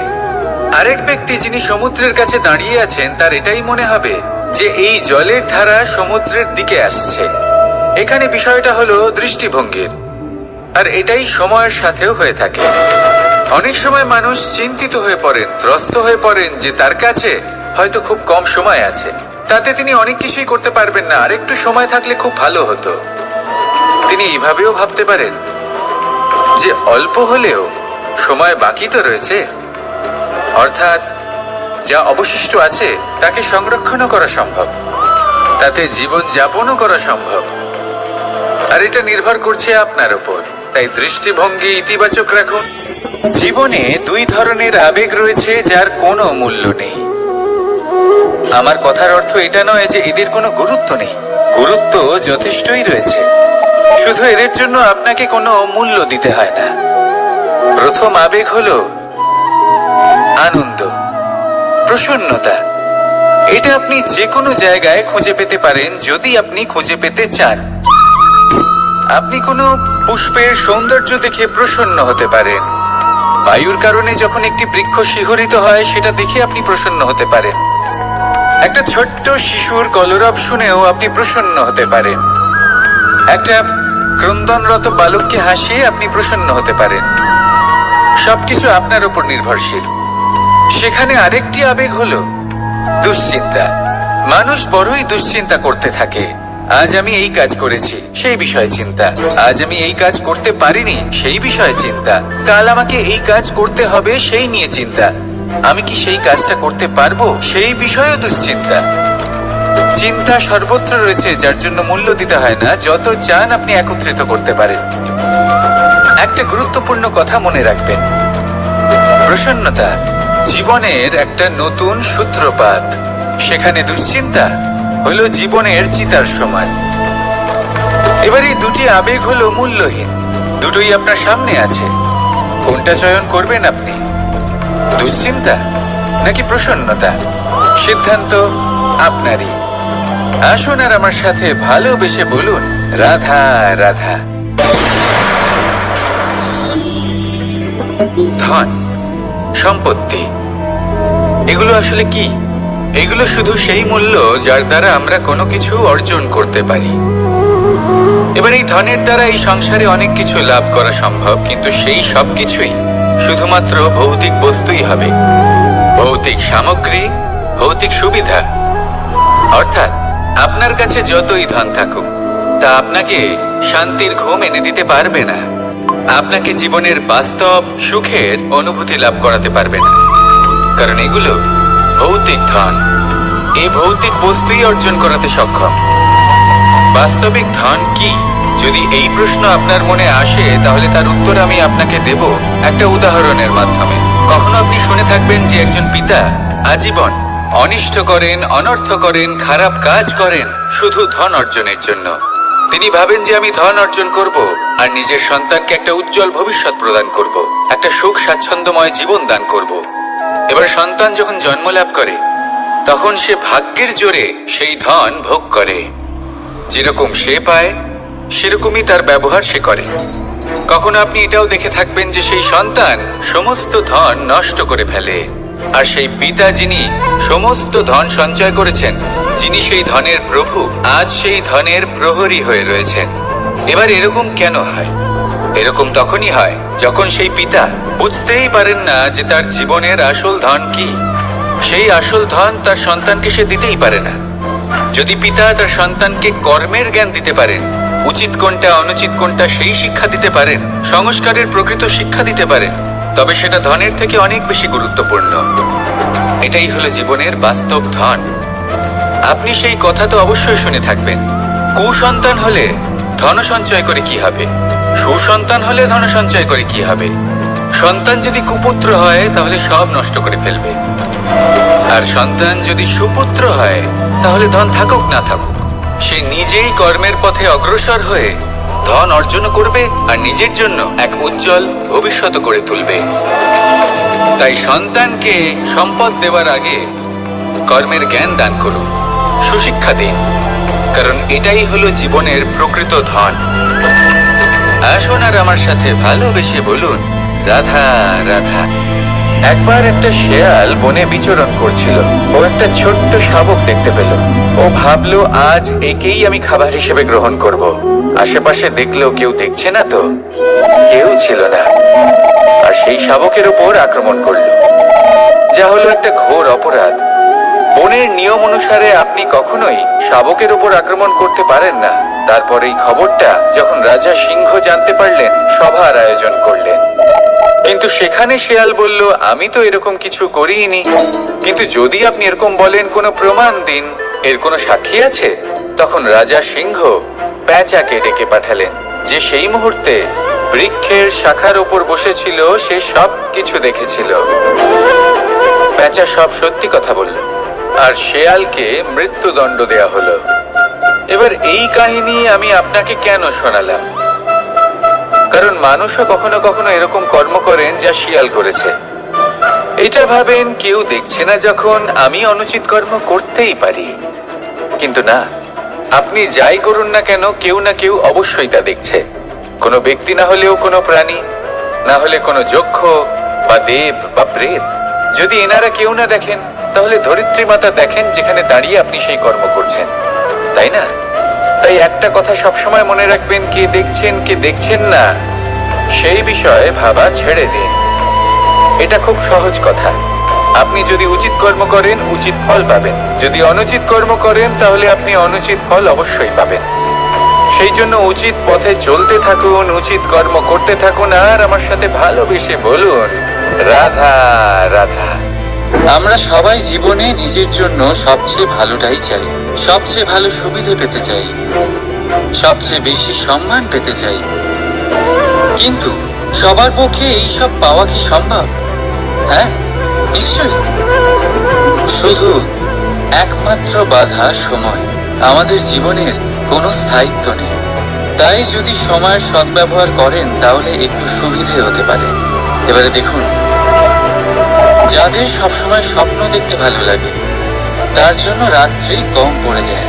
আরেক ব্যক্তি যিনি সমুদ্রের কাছে দাঁড়িয়ে আছেন তার এটাই মনে হবে যে এই জলের ধারা সমুদ্রের দিকে আসছে। এখানে বিষয়টা হলো দৃষ্টিভঙ্গির, আর এটাই সময়ের সাথেও হয়ে থাকে। অনেক সময় মানুষ চিন্তিত হয়ে পড়েন, ত্রস্ত হয়ে পড়েন যে তার কাছে হয়তো খুব কম সময় আছে, তাতে তিনি অনেক কিছুই করতে পারবেন না, আর একটু সময় থাকলে খুব ভালো হতো। তিনি এইভাবেও ভাবতে পারেন যে অল্প হলেও সময় বাকি তো রয়েছে, অর্থাৎ যা অবশিষ্ট আছে তাকে সংরক্ষণও করা সম্ভব, তাতে জীবন যাপনও করা সম্ভব। আর এটা নির্ভর করছে আপনার উপর। তাই দৃষ্টিভঙ্গি ইতিবাচক রাখুন। জীবনে দুই ধরনের আবেগ রয়েছে যার কোনো মূল্য নেই। আমার কথার অর্থ এটা নয় যে এদের কোনো গুরুত্ব নেই। গুরুত্ব যথেষ্টই রয়েছে, শুধু এদের জন্য আপনাকে কোনো মূল্য দিতে হয় না। প্রথম আবেগ হলো আনন্দ, প্রসন্নতা। এটা আপনি যে কোনো জায়গায় খুঁজে পেতে পারেন যদি আপনি খুঁজে পেতে চান। আপনি কোনো পুষ্পের সৌন্দর্য দেখে প্রসন্ন হতে পারেন। বায়ুর কারণে যখন একটি বৃক্ষ শিহরিত হয় সেটা দেখে আপনি প্রসন্ন হতে পারেন। একটা ছোট্ট শিশুর কলরব শুনেও আপনি প্রসন্ন হতে পারেন। একটা ক্রন্দনরত বালককে হাসিয়ে আপনি প্রসন্ন হতে পারেন। সবকিছু আপনার উপর নির্ভরশীল। সেখানে আরেকটি আবেগ হলো দুশ্চিন্তা। মানুষ বড়ই দুশ্চিন্তা করতে থাকে। আজ আমি এই কাজ করেছি, সেই বিষয়ে চিন্তা। আজ আমি এই কাজ করতে পারিনি, সেই বিষয়ে চিন্তা। কাল আমাকে এই কাজ করতে হবে, সেই নিয়ে চিন্তা। আমি কি সেই কাজটা করতে পারবো, সেই বিষয়েও দুশ্চিন্তা। চিন্তা সর্বত্র রয়েছে, যার জন্য মূল্য দিতে হয় না। যত চান আপনি একত্রিত করতে পারেন। একটা গুরুত্বপূর্ণ কথা মনে রাখবেন, প্রসন্নতা জীবনের একটা নতুন সূত্রপাত। সেখানে দুশ্চিন্তা হলো জীবনের চিতার সমান। এবার এই দুটি আবেগ হলো মূল্যহীন, দুটোই আপনার সামনে আছে। কোনটা চয়ন করবেন আপনি, দুশ্চিন্তা নাকি প্রসন্নতা? সিদ্ধান্ত আপনারই। আসুন আর আমার সাথে ভালোবেসে বলুন, রাধা রাধা। ধন, সম্পত্তি, এগুলো আসলে কি? এগুলো শুধু সেই মূল্য যার দ্বারা আমরা কোনো কিছু অর্জন করতে পারি। এবার এই ধনের দ্বারা এই সংসারে অনেক কিছু লাভ করা সম্ভব, কিন্তু সেই সব কিছুই শুধুমাত্র ভৌতিক বস্তুই হবে, ভৌতিক সামগ্রী, ভৌতিক সুবিধা। অর্থাৎ আপনার কাছে যতই ধন থাকুক, তা আপনাকে শান্তির ঘুম এনে দিতে পারবে না, আপনাকে জীবনের বাস্তব সুখের অনুভূতি লাভ করাতে পারবে না, কারণ এগুলো ভৌতিক ধন। এই ভৌতিক বস্তুই অর্জন করাতে সক্ষম। বাস্তবিক ধন কি? যদি এই প্রশ্ন আপনার মনে আসে, তাহলে তার উত্তর আমি আপনাকে দেব একটা উদাহরণের মাধ্যমে। কখনো আপনি শুনে থাকবেন যে একজন পিতা আজীবন অনিষ্ট করেন, অনর্থ করেন, খারাপ কাজ করেন শুধু ধন অর্জনের জন্য। তিনি ভাবেন যে আমি ধন অর্জন করব আর নিজের সন্তানকে একটা উজ্জ্বল ভবিষ্যৎ প্রদান করব, একটা সুখ স্বাচ্ছন্দ্যময় জীবন দান করব। এবার সন্তান যখন জন্ম লাভ করে, তখন সে ভাগ্যের জোরে সেই ধন ভোগ করে। যেরকম সে পায়, সেরকমই তার ব্যবহার সে করে। কখনো আপনি এটাও দেখে থাকবেন যে সেই সন্তান সমস্ত ধন নষ্ট করে ফেলে, আর সেই পিতা যিনি সমস্ত ধন সঞ্চয় করেছেন, যিনি সেই ধনের প্রভু, আজ সেই ধনের প্রহরী হয়ে রয়েছেন। এবার এরকম কেন হয়? এরকম তখনই হয় যখন সেই পিতা বুঝতেই পারেন না যে তার জীবনের আসল ধন কি। সেই আসল ধন তার সন্তানকে সে দিতেই পারে না। যদি পিতা তার সন্তানকে কর্মের জ্ঞান দিতে পারেন, উচিত কোনটা অনুচিত কোনটা সেই শিক্ষা দিতে পারেন, সংস্কারের প্রকৃত শিক্ষা দিতে পারেন, তবে সেটা ধনের থেকে অনেক বেশি গুরুত্বপূর্ণ। এটাই হলো জীবনের বাস্তব ধন। আপনি সেই কথা তো অবশ্যই শুনে থাকবেন, কুসন্তান হলে ধন সঞ্চয় করে কি হবে, সুসন্তান হলে ধন সঞ্চয় করে কি হবে। সন্তান যদি কুপুত্র হয় তাহলে সব নষ্ট করে ফেলবে, আর সন্তান যদি সুপুত্র হয় তাহলে ধন থাকুক না থাকুক, সে নিজেই কর্মের পথে অগ্রসর হয়ে ধন অর্জন করবে আর নিজের জন্য এক উজ্জ্বল ভবিষ্যৎ করে তুলবে। তাই সন্তানকে সম্পদ দেওয়ার আগে কর্মের জ্ঞান দান করুন, সুশিক্ষা দিন, কারণ এটাই হলো জীবনের প্রকৃত ধন। আসুন আর আমার সাথে ভালোবেসে বলুন, রাধা রাধা। একবার একটা শেয়াল বনে বিচরণ করছিল। ও একটা ছোট্ট শাবক দেখতে পেল। ও ভাবলো, আজ একেই আমি খাবার হিসেবে গ্রহণ করব। আশেপাশে দেখলো কেউ দেখছে না তো, কেউ ছিল না, আর সেই শাবকের উপর আক্রমণ করলো, যা হলো একটা ঘোর অপরাধ। বনের নিয়ম অনুসারে আপনি কখনোই শাবকের উপর আক্রমণ করতে পারেন না। তারপর এই খবরটা যখন রাজা সিংহ জানতে পারলেন, সভার আয়োজন করলেন। কিন্তু সেখানে শেয়াল বলল, আমি তো এরকম কিছু করিনি। কিন্তু যদি আপনি এরকম বলেন, কোনো প্রমাণ দিন, এর কোনো সাক্ষী আছে? তখন রাজা সিংহ পেঁচাকে ডেকে পাঠালেন, যে সেই মুহূর্তে বৃক্ষের শাখার উপর বসেছিল, সে সব কিছু দেখেছিল। পেঁচা সব সত্যি কথা বলল, আর শেয়ালকে মৃত্যুদণ্ড দেয়া হলো। এবার এই কাহিনী আমি আপনাকে কেন শোনালাম? কারণ মানুষও কখনো কখনো এরকম কর্ম করেন যা শিয়াল করেছে। এটা ভাবেন কেউ দেখছে না, যখন আমি অনুচিত কর্ম করতেই পারি। কিন্তু না, আপনি যাই করুন না কেন, কেউ না কেউ অবশ্যই তা দেখছে। কোনো ব্যক্তি না হলেও কোনো প্রাণী, না হলে কোনো যক্ষ বা দেব বা প্রেত। যদি এনারা কেউ না দেখেন, তাহলে ধরিত্রী মাতা দেখেন, যেখানে দাঁড়িয়ে আপনি সেই কর্ম করছেন, তাই না? তাই একটা কথা সবসময় মনে রাখবেন, কে দেখছেন কে দেখছেন না সেই বিষয়ে ভাবা ছেড়ে দিন। এটা খুব সহজ কথা। আপনি যদি উচিত কর্ম করেন, উচিত ফল পাবেন। যদি অনুচিত কর্ম করেন, তাহলে আপনি অনুচিত ফল অবশ্যই পাবেন। সেই জন্য উচিত পথে চলতে থাকুন, উচিত কর্ম করতে থাকুন, আর আমার সাথে ভালোবেসে বলুন, রাধা রাধা। আমরা সবাই জীবনে নিজের জন্য সবচেয়ে ভালোটাই চাই, সবচেয়ে ভালো সুবিধে পেতে চাই, সবচেয়ে বেশি সম্মান পেতে চাই। কিন্তু সবার পক্ষে এইসব পাওয়া কি সম্ভব? হ্যাঁ, নিশ্চয়ই। শুধু একমাত্র বাধা সময়। আমাদের জীবনের কোনো স্থায়িত্ব নেই। তাই যদি সময়ের সদ্ব্যবহার করেন, তাহলে একটু সুবিধে হতে পারে। এবারে দেখুন, যাদের সবসময় স্বপ্ন দেখতে ভালো লাগে, তার জন্য রাত্রি কম পড়ে যায়।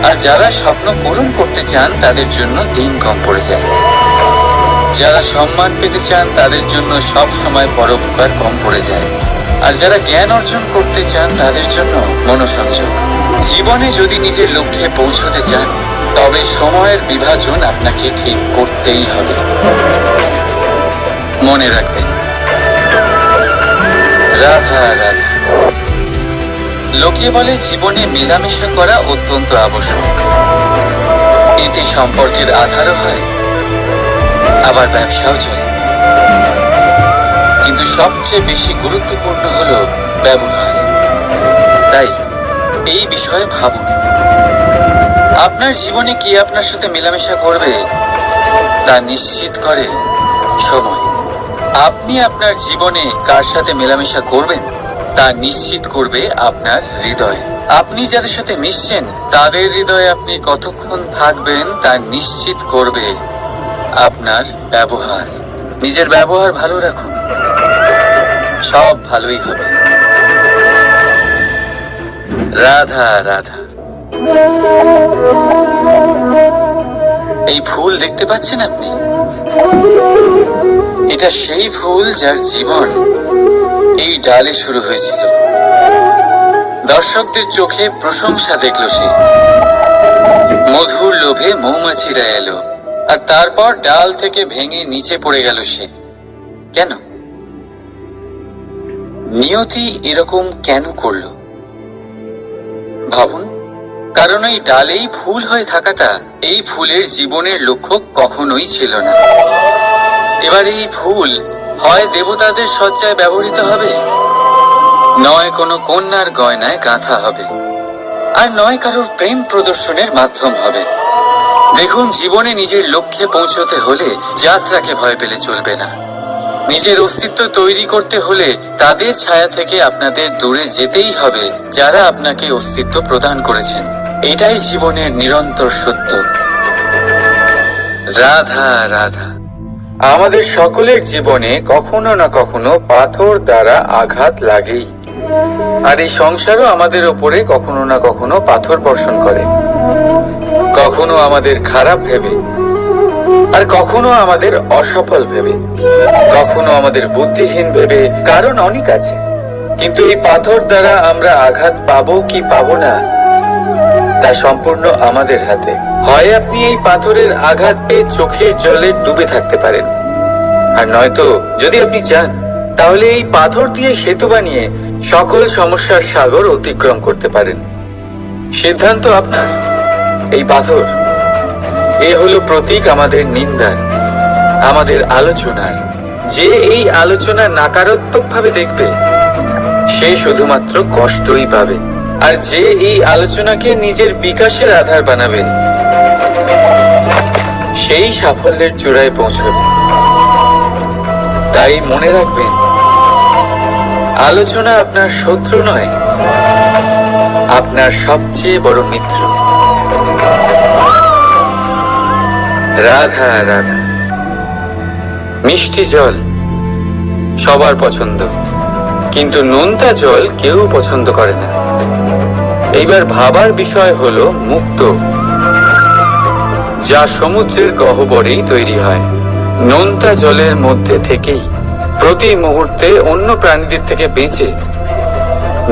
আর যারা স্বপ্ন পূরণ করতে চান তাদের জন্য দিন কম পড়ে যায়। যারা সম্মান পেতে চান তাদের জন্য সব সময় পরোপকার কম পড়ে যায়। আর যারা জ্ঞান অর্জন করতে চান তাদের জন্য মনোসংযোগ। জীবনে যদি নিজের লক্ষ্যে পৌঁছতে চান তবে সময়ের বিভাজন আপনাকে ঠিক করতেই হবে। মনে রাখবেন, রাধা রাধা। লোকে বলে জীবনে মেলামেশা করা অত্যন্ত আবশ্যক। এতে সম্পর্কের আধারও হয়, আবার ব্যবসাও চলে। কিন্তু সবচেয়ে বেশি গুরুত্বপূর্ণ হলো ব্যবহার। তাই এই বিষয়ে ভাবুন, আপনার জীবনে কি আপনার সাথে মেলামেশা করবে তা নিশ্চিত করে সময়। আপনি আপনার জীবনে কার সাথে মেলামেশা করবেন তা নিশ্চিত করবে আপনার হৃদয়। আপনি যাদের সাথে মিশছেন তাদের হৃদয়ে আপনি কতক্ষণ থাকবেন তা নিশ্চিত করবে আপনার ব্যবহার। নিজের ব্যবহার ভালো রাখুন, সব ভালোই হবে। রাধা রাধা। এই ফুল দেখতে পাচ্ছেন আপনি? এটা সেই ফুল যার জীবন এই ডালে শুরু হয়েছিল। দর্শকদের চোখে প্রশংসা দেখল সে, মধুর লোভে মৌমাছিরা এলো, আর তারপর ডাল থেকে ভেঙে নিচে পড়ে গেল সে। কেন? নিয়তি এরকম কেন করলো ভাবুন। কারণ এই ডালেই ফুল হয়ে থাকাটা এই ফুলের জীবনের লক্ষ্য কখনোই ছিল না। এবার এই ফুল হয় দেবতাদের সজ্জায় ব্যবহৃত হবে, নয় কোনো কন্যার গয়নায় গাঁথা হবে, আর নয় কারোর প্রেম প্রদর্শনের মাধ্যম হবে। দেখুন, জীবনে নিজের লক্ষ্যে পৌঁছতে হলে যাত্রাকে ভয় পেলে চলবে না। নিজের অস্তিত্ব তৈরি করতে হলে তাদের ছায়া থেকে আপনাদের দূরে যেতেই হবে যারা আপনাকে অস্তিত্ব প্রদান করেছেন। এটাই জীবনের নিরন্তর সত্য। রাধা রাধা। আমাদের সকলের জীবনে কখনো না কখনো পাথর দ্বারা আঘাত লাগেই, আর এই সংসারও আমাদের ওপরে কখনো না কখনো পাথর বর্ষণ করে। কখনো আমাদের খারাপ ভেবে, আর কখনো আমাদের অসফল ভেবে, কখনো আমাদের বুদ্ধিহীন ভেবে। কারণ অনেক আছে, কিন্তু এই পাথর দ্বারা আমরা আঘাত পাবো কি পাবো না তা সম্পূর্ণ আমাদের হাতে। হয় আপনি এই পাথরের আঘাত পেয়ে চোখের জলে ডুবে থাকতে পারেন, আর নয়তো যদি আপনি চান তাহলে এই পাথর দিয়ে সেতু বানিয়ে সকল সমস্যার সাগর অতিক্রম করতে পারেন। সিদ্ধান্ত আপনার। এই পাথর এ হলো প্রতীক আমাদের নিন্দার, আমাদের আলোচনার। যে এই আলোচনা নাকারাত্মক ভাবে দেখবে সে শুধুমাত্র কষ্টই পাবে, আর যে এই আলোচনাকে নিজের বিকাশের আধার বানাবে সেই সাফল্যের চূড়ায় পৌঁছবে। তাই মনে রাখবেন, আলোচনা আপনার শত্রু নয়, আপনার সবচেয়ে বড় মিত্র। রাধা রাধা। মিষ্টি জল সবার পছন্দ, কিন্তু নোনতা জল কেউ পছন্দ করে না। এইবার ভাবার বিষয় হলো মুক্তো, যা সমুদ্রের গহ্বরেই তৈরি হয়। নোনতা জলের মধ্যে থেকেই প্রতি মুহূর্তে অন্য প্রাণীদের থেকে বেঁচে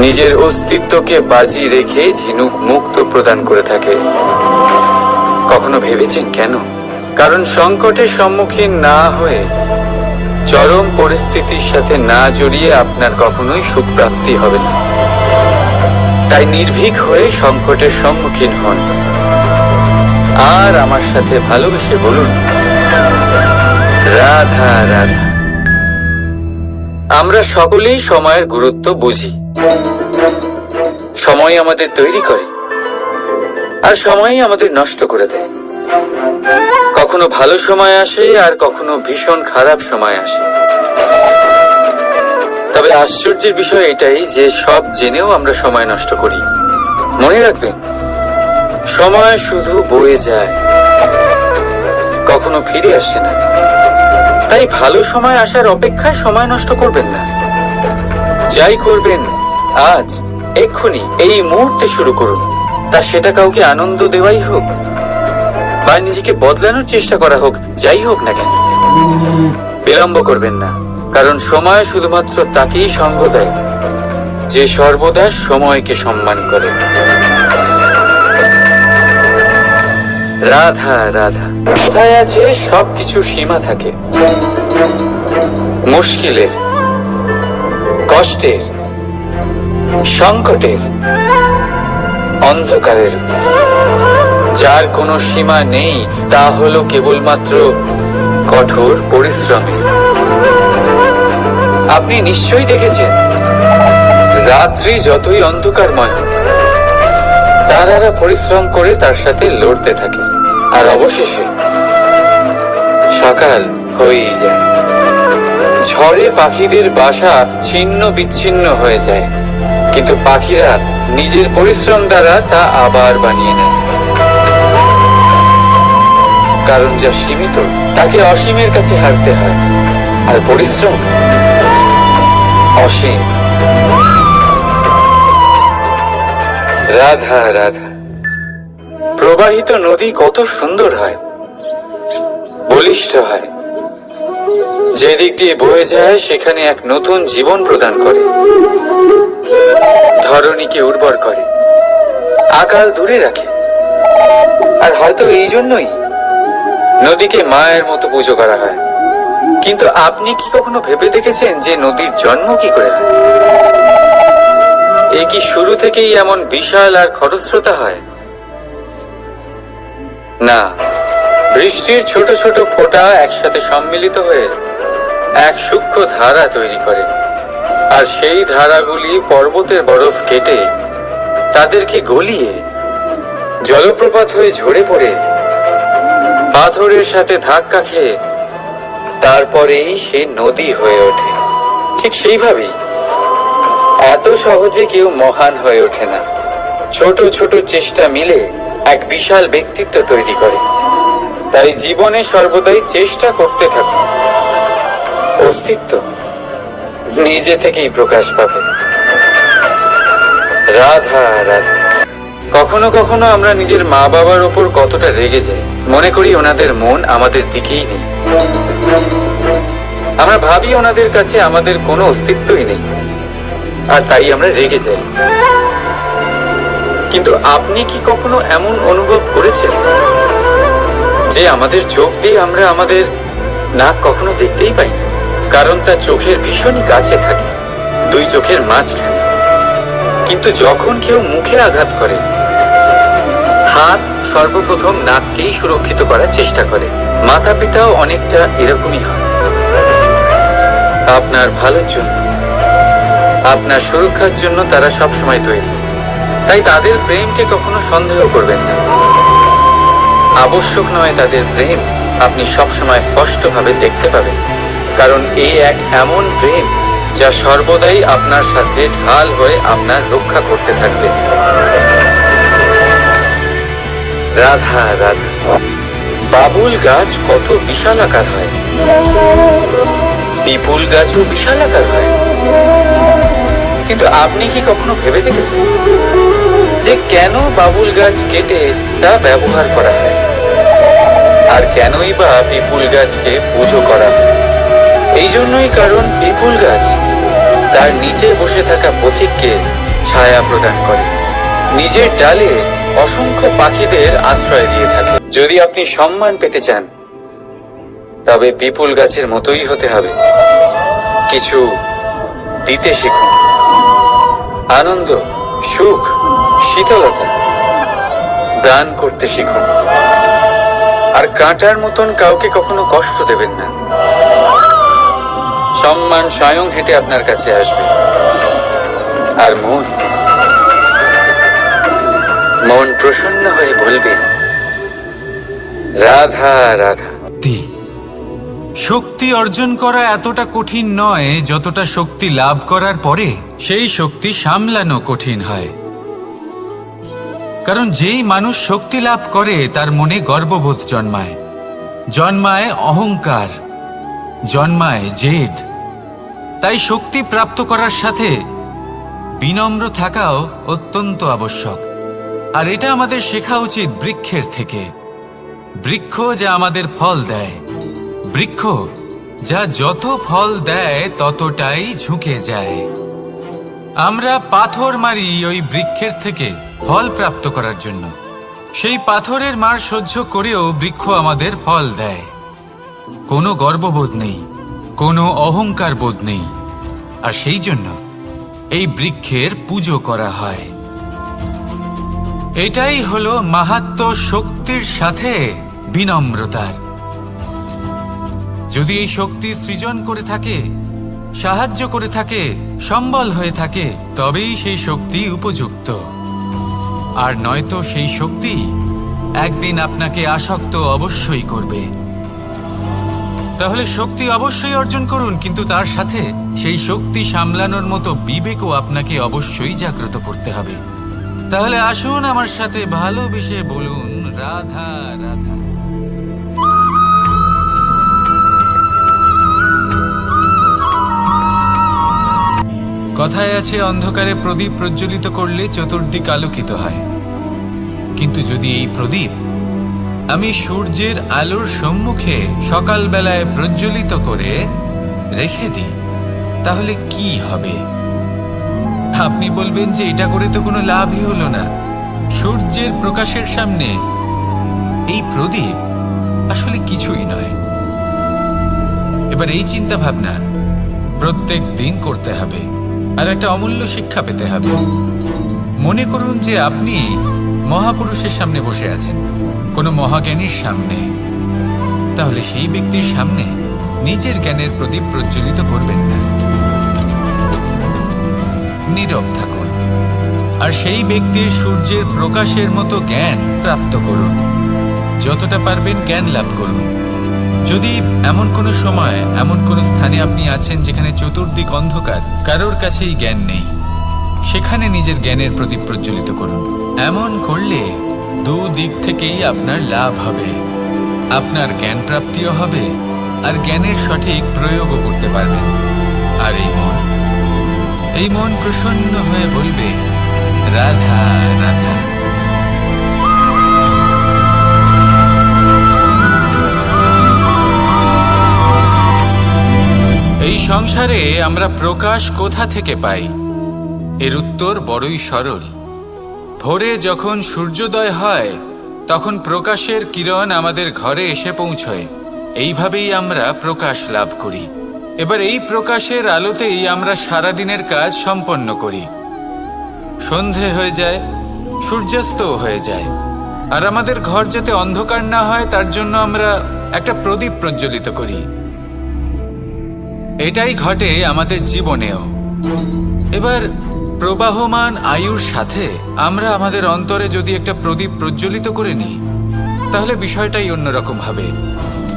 নিজের অস্তিত্বকে বাজি রেখে ঝিনুক মুক্ত প্রদান করে থাকে। কখনো ভেবেছেন কেন? কারণ সংকটের সম্মুখীন না হয়ে, চরম পরিস্থিতির সাথে না জড়িয়ে আপনার কখনোই সুপ্রাপ্তি হবে না। তাই নির্ভীক হয়ে সংকটের সম্মুখীন হন, আর আমার সাথে ভালোবেসে বলুন, রাধা রাধা। আমরা সকলেই সময়ের গুরুত্ব বুঝি। সময় আমাদের তৈরি করে, আর সময়ই আমাদের নষ্ট করে দেয়। কখনো ভালো সময় আসে, আর কখনো ভীষণ খারাপ সময় আসে। তবে আশ্চর্যের বিষয় এটাই যে সব জেনেও আমরা সময় নষ্ট করি। মনে রাখবেন, সময় শুধু বয়ে যায়, কখনো ফিরে আসে না। তাই ভালো সময় আসার অপেক্ষায় সময় নষ্ট করবেন না। যাই করবেন আজ, এক্ষুনি, এই মুহূর্তে শুরু করুন। তা সেটা কাউকে আনন্দ দেওয়াই হোক বা নিজেকে বদলানোর চেষ্টা করা হোক, যাই হোক না কেন, বিলম্ব করবেন না, কারণ সময় শুধুমাত্র তাকেই সঙ্গ দেয় যে সর্বদা সময়কে সম্মান করে। রাধা রাধা। কথায় আছে সবকিছু সীমা থাকে, মুশকিলের, কষ্টের, সংকটের, অন্ধকারের। যার কোনো সীমা নেই তা হলো কেবলমাত্র কঠোর পরিশ্রমের। আপনি নিশ্চয়ই দেখেছেন, রাত্রি যতই অন্ধকারময় তারারা পরিশ্রম করে তার সাথে লড়তে থাকে, আর অবশেষে সকাল হয়েই যায়। ঝড়ে পাখিদের বাসা ছিন্ন বিচ্ছিন্ন হয়ে যায়, কিন্তু পাখিরা নিজের পরিশ্রম দ্বারা তা আবার বানিয়ে নেয়। কারণ যা সীমিত তাকে অসীমের কাছে হারতে হয়, আর পরিশ্রম অসীম। রাধা রাধা। প্রবাহিত নদী কত সুন্দর হয়, বলিষ্ঠ হয়, যেদিক দিয়ে বয়ে যায় সেখানে এক নতুন জীবন প্রদান করে, ধরণীকে উর্বর করে, আকাল দূরে রাখে। আর হয়তো এই জন্যই নদীকে মায়ের মতো পুজো করা হয়। কিন্তু আপনি কি কখনো ভেবে দেখেছেন যে নদীর জন্ম কি করে হয়? এ কি শুরু থেকেই এমন বিশাল আর খরস্রোতা হয়? না, বৃষ্টির ছোট ছোট ফোঁটা একসাথে সম্মিলিত হয়ে এক সূক্ষ্ম ধারা তৈরি করে, আর সেই ধারাগুলি পর্বতের বরফ কেটে তাদেরকে গলিয়ে জলপ্রপাত হয়ে ঝরে পড়ে পাথরের সাথে ধাক্কা খেয়ে তারপরেই সে নদী হয়ে ওঠে। ঠিক সেইভাবেই এত সহজে কেউ মহান হয়ে ওঠে না। ছোট ছোট চেষ্টা মিলে এক বিশাল ব্যক্তিত্ব তৈরি করে। তাই জীবনে সর্বদাই চেষ্টা করতে থাকুন, অস্তিত্ব নিজে থেকেই প্রকাশ পাবে। রাধা রাধা। কখনো কখনো আমরা নিজের মা বাবার ওপর কতটা রেগে যাই, মনে করি ওনাদের মন আমাদের দিকেই নেই। আমরা ভাবি ওনাদের কাছে আমাদের কোনো অস্তিত্বই নেই, আর তাই আমরা রেগে যাই। কিন্তু আপনি কি কখনো এমন অনুভব করেছেন যে আমাদের চোখ দিয়ে আমরা আমাদের নাক কখনো দেখতেই পাই না, কারণ তা চোখের ভীষণই কাছে থাকে, দুই চোখের মাঝখানে। কিন্তু যখন কেউ মুখে আঘাত করে, হাত সর্বপ্রথম নাককেই সুরক্ষিত করার চেষ্টা করে। মাতা পিতাও অনেকটা এরকমই হয়। আপনার ভালোর জন্য, আপনার সুরক্ষার জন্য তারা সবসময় তৈরি। তাই তাদের প্রেমকে কখনো সন্দেহ করবেন না। আবশ্যক নয় তাদের প্রেম আপনি সবসময় স্পষ্টভাবে দেখতে পাবেন, কারণ এই এক এমন প্রেম যা সর্বদাই আপনার সাথে ঢাল হয়ে আপনার রক্ষা করতে থাকবে। রাধা রাধা। বাবুল গাছ কত বিশাল আকার হয়, পিপুল গাছও বিশাল আকার হয়। কিন্তু আপনি কি কখনো ভেবে দেখেছেন যে কেন বাবুল গাছ কেটে তা ব্যবহার করা হয়, আর কেনই বা পিপুল গাছকে পুজো করা হয়? এই জন্যই, কারণ পিপুল গাছ তার নিচে বসে থাকা পথিককে ছায়া প্রদান করে, নিজের ডালে অসংখ্য পাখিদের আশ্রয় দিয়ে থাকে। যদি আপনি সম্মান পেতে চান তবে পিপুল গাছের মতোই হতে হবে। কিছু দিতে শিখুন, আনন্দ, সুখ, শীতলতা দান করতে শিখুন। আর কাঁটার মতন কাউকে কখনো কষ্ট দেবেন না। সম্মান স্বয়ং হেঁটে আপনার কাছে আসবে। আর মন প্রসন্ন হয়ে বলবে, রাধা রাধা। শক্তি অর্জন করা এতটা কঠিন নয় যতটা শক্তি লাভ করার পরে সেই শক্তি সামলানো কঠিন হয়। কারণ যেই মানুষ শক্তি লাভ করে তার মনে গর্ববোধ জন্মায়, জন্মায় অহংকার, জন্মায় জেদ। তাই শক্তি প্রাপ্ত করার সাথে বিনম্র থাকাও অত্যন্ত আবশ্যক। আর এটা আমাদের শেখা উচিত বৃক্ষের থেকে। বৃক্ষ যা আমাদের ফল দেয়, বৃক্ষ যা যত ফল দেয় ততটাই ঝুঁকে যায়। আমরা পাথর মারি ওই বৃক্ষের থেকে ফল প্রাপ্ত করার জন্য। সেই পাথরের মার সহ্য করেও বৃক্ষ আমাদের ফল দেয়। কোনো গর্ববোধ নেই, কোনো অহংকার বোধ নেই, আর সেই জন্য এই বৃক্ষের পুজো করা হয়। এটাই হলো মাহাত্ম্য শক্তির সাথে বিনম্রতার। যদি এই শক্তি সৃজন করে থাকে, সাহায্য করে থাকে, সম্বল হয়ে থাকে, তবেই সেই শক্তি উপযুক্ত। আর নয়তো সেই শক্তি একদিন আপনাকে আসক্ত অবশ্যই করবে। তাহলে শক্তি অবশ্যই অর্জন করুন, কিন্তু তার সাথে সেই শক্তি সামলানোর মতো বিবেকও আপনাকে অবশ্যই জাগ্রত করতে হবে। তাহলে আসুন আমার সাথে ভালোবেসে বলুন, রাধা রাধা। কথায় আছে, অন্ধকারে প্রদীপ প্রজ্বলিত করলে চতুর্দিক আলোকিত হয়। কিন্তু যদি এই প্রদীপ আমি সূর্যের আলোর সম্মুখে সকালবেলায় প্রজ্বলিত করে রেখে দিই, তাহলে কি হবে? আপনি বলবেন যে এটা করে তো কোনো লাভই হলো না। সূর্যের প্রকাশের সামনে এই প্রদীপ আসলে কিছুই নয়। এবার এই চিন্তা ভাবনা প্রত্যেক দিন করতে হবে, আর একটা অমূল্য শিক্ষা পেতে হবে। মনে করুন যে আপনি মহাপুরুষের সামনে বসে আছেন, কোনো মহাজ্ঞানীর সামনে। তাহলে সেই ব্যক্তির সামনে নিজের জ্ঞানের প্রদীপ প্রজ্বলিত করবেন না, নীরব থাকুন, আর সেই ব্যক্তির সূর্যের প্রকাশের মতো জ্ঞান প্রাপ্ত করুন। যতটা পারবেন জ্ঞান লাভ করুন। যদি এমন কোনো সময়, এমন কোনো স্থানে আপনি আছেন যেখানে চতুর্দিক অন্ধকার, কারোর কাছেই জ্ঞান নেই, সেখানে নিজের জ্ঞানের প্রদীপ প্রজ্বলিত করুন। এমন করলে দুদিক থেকেই আপনার লাভ হবে। আপনার জ্ঞান প্রাপ্তিও হবে, আর জ্ঞানের সঠিক প্রয়োগও করতে পারবেন। আর এই মন প্রসন্ন হয়ে বলবে, রাধা রাধা। এই সংসারে আমরা প্রকাশ কোথা থেকে পাই? এর উত্তর বড়ই সরল। ভোরে যখন সূর্যোদয় হয়, তখন প্রকাশের কিরণ আমাদের ঘরে এসে পৌঁছয়। এইভাবেই আমরা প্রকাশ লাভ করি। এবার এই প্রকাশের আলোতেই আমরা সারাদিনের কাজ সম্পন্ন করি। সন্ধে হয়ে যায়, সূর্যাস্ত হয়ে যায়, আর আমাদের ঘর যাতে অন্ধকার না হয় তার জন্য আমরা একটা প্রদীপ প্রজ্বলিত করি। এটাই ঘটে আমাদের জীবনেও। এবার প্রবাহমান আয়ুর সাথে আমরা আমাদের অন্তরে যদি একটা প্রদীপ প্রজ্বলিত করে নিই, তাহলে বিষয়টাই অন্যরকম হবে।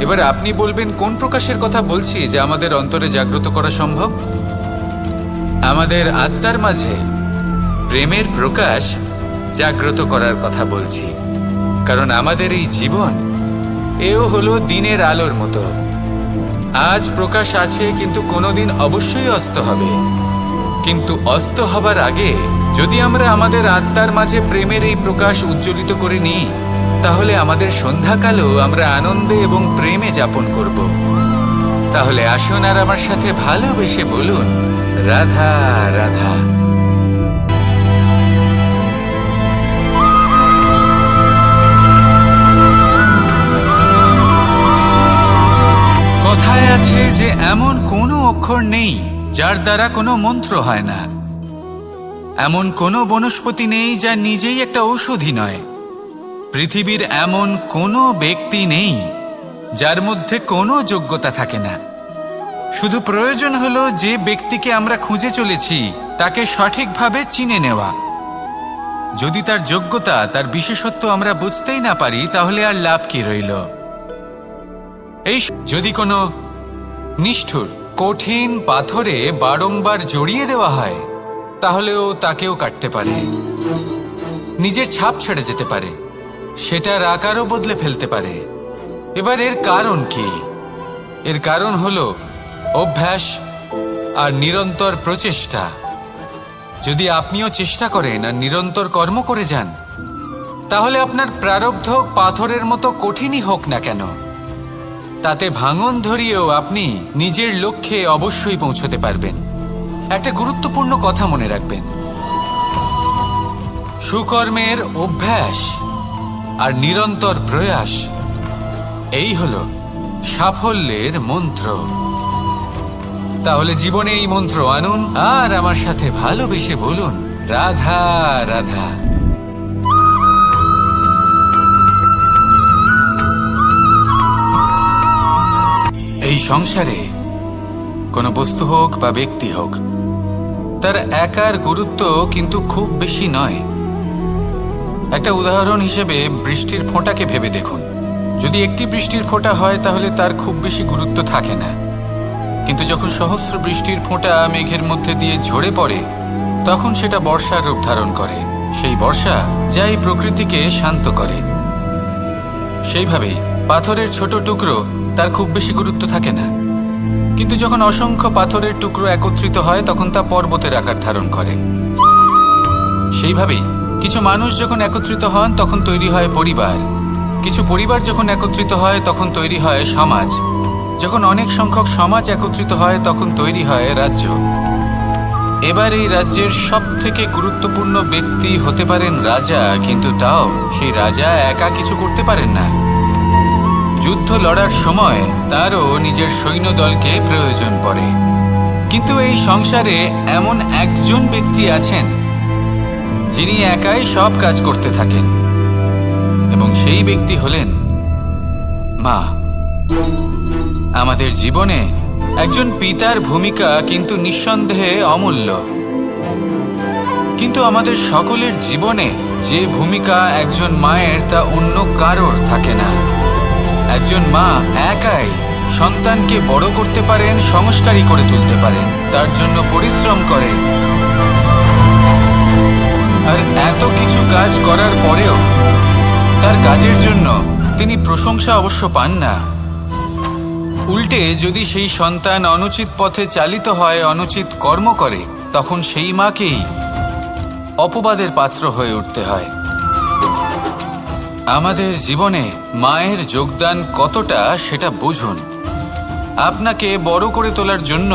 এবার আপনি বলবেন, কোন প্রকাশের কথা বলছি যে আমাদের অন্তরে জাগ্রত করা সম্ভব? আমাদের আত্মার মাঝে প্রেমের প্রকাশ জাগ্রত করার কথা বলছি। কারণ আমাদের এই জীবন, এও হলো দিনের আলোর মতো। আজ প্রকাশ আছে, কিন্তু কোনোদিন অবশ্যই অস্ত হবে। কিন্তু অস্ত হবার আগে যদি আমরা আমাদের আত্মার মাঝে প্রেমের এই প্রকাশ উজ্জ্বলিত করে নিই, তাহলে আমাদের সন্ধ্যাকালও আমরা আনন্দে এবং প্রেমে যাপন করব। তাহলে আসুন আর আমার সাথে ভালোবেসে বলুন, রাধা রাধা। কথায় আছে যে এমন কোনো অক্ষর নেই যার দ্বারা কোনো মন্ত্র হয় না। এমন কোনো বনস্পতি নেই যা নিজেই একটা ঔষধি নয়। পৃথিবীর এমন কোনো ব্যক্তি নেই যার মধ্যে কোনো যোগ্যতা থাকে না। শুধু প্রয়োজন হলো যে ব্যক্তিকে আমরা খুঁজে চলেছি তাকে সঠিকভাবে চিনে নেওয়া। যদি তার যোগ্যতা, তার বিশেষত্ব আমরা বুঝতেই না পারি, তাহলে আর লাভ কি রইল? এই যদি কোনো নিষ্ঠুর কঠিন পাথরে বারংবার জড়িয়ে দেওয়া হয়, তাহলেও তাকেও কাটতে পারে, নিজের ছাপ ছেড়ে যেতে পারে, সেটার আকারও বদলে ফেলতে পারে। এবার এর কারণ কি? এর কারণ হলো অভ্যাস আর নিরন্তর প্রচেষ্টা। যদি আপনিও চেষ্টা করেন আর নিরন্তর কর্ম করে যান, তাহলে আপনার প্রারব্ধ পাথরের মতো কঠিনই হোক না কেন, তাতে ভাঙন ধরিয়েও আপনি নিজের লক্ষ্যে অবশ্যই পৌঁছতে পারবেন। একটা গুরুত্বপূর্ণ কথা মনে রাখবেন, সুকর্মের অভ্যাস আর নিরন্তর প্রয়াস এই হলো সাফল্যের মন্ত্র। তাহলে জীবনে এই মন্ত্র আনুন আর আমার সাথে ভালোবেসে বলুন, রাধা রাধা। এই সংসারে কোনো বস্তু হোক বা ব্যক্তি হোক, তার একার গুরুত্ব কিন্তু খুব বেশি নয়। একটা উদাহরণ হিসেবে বৃষ্টির ফোঁটাকে ভেবে দেখুন। যদি একটি বৃষ্টির ফোঁটা হয় তাহলে তার খুব বেশি গুরুত্ব থাকে না, কিন্তু যখন সহস্র বৃষ্টির ফোঁটা মেঘের মধ্যে দিয়ে ঝরে পড়ে তখন সেটা বর্ষার রূপ ধারণ করে। সেই বর্ষা যা এই প্রকৃতিকে শান্ত করে। সেইভাবেই পাথরের ছোট টুকরো তার খুব বেশি গুরুত্ব থাকে না, কিন্তু যখন অসংখ্য পাথরের টুকরো একত্রিত হয় তখন তা পর্বতের আকার ধারণ করে। সেইভাবেই কিছু মানুষ যখন একত্রিত হন তখন তৈরি হয় পরিবার, কিছু পরিবার যখন একত্রিত হয় তখন তৈরি হয় সমাজ, যখন অনেক সংখ্যক সমাজ একত্রিত হয় তখন তৈরি হয় রাজ্য। এবার এই রাজ্যের সবথেকে গুরুত্বপূর্ণ ব্যক্তি হতে পারেন রাজা, কিন্তু তাও সেই রাজা একা কিছু করতে পারেন না। যুদ্ধ লড়ার সময় তারও নিজের সৈন্যদলকে প্রয়োজন পড়ে। কিন্তু এই সংসারে এমন একজন ব্যক্তি আছেন যিনি একাই সব কাজ করতে থাকেন, এবং সেই ব্যক্তি হলেন মা। আমাদের জীবনে একজন পিতার ভূমিকা কিন্তু নিঃসন্দেহে অমূল্য, কিন্তু আমাদের সকলের জীবনে যে ভূমিকা একজন মায়ের তা অন্য কারোর থাকে না। একজন মা একাই সন্তানকে বড় করতে পারেন, সংস্কারী করে তুলতে পারেন, তার জন্য পরিশ্রম করেন। আর এত কিছু কাজ করার পরেও তার কাজের জন্য তিনি প্রশংসা অবশ্য পান না। উল্টে যদি সেই সন্তান অনুচিত পথে চালিত হয়, অনুচিত কর্ম করে, তখন সেই মাকেই অপবাদের পাত্র হয়ে উঠতে হয়। আমাদের জীবনে মায়ের যোগদান কতটা সেটা বুঝুন। আপনাকে বড় করে তোলার জন্য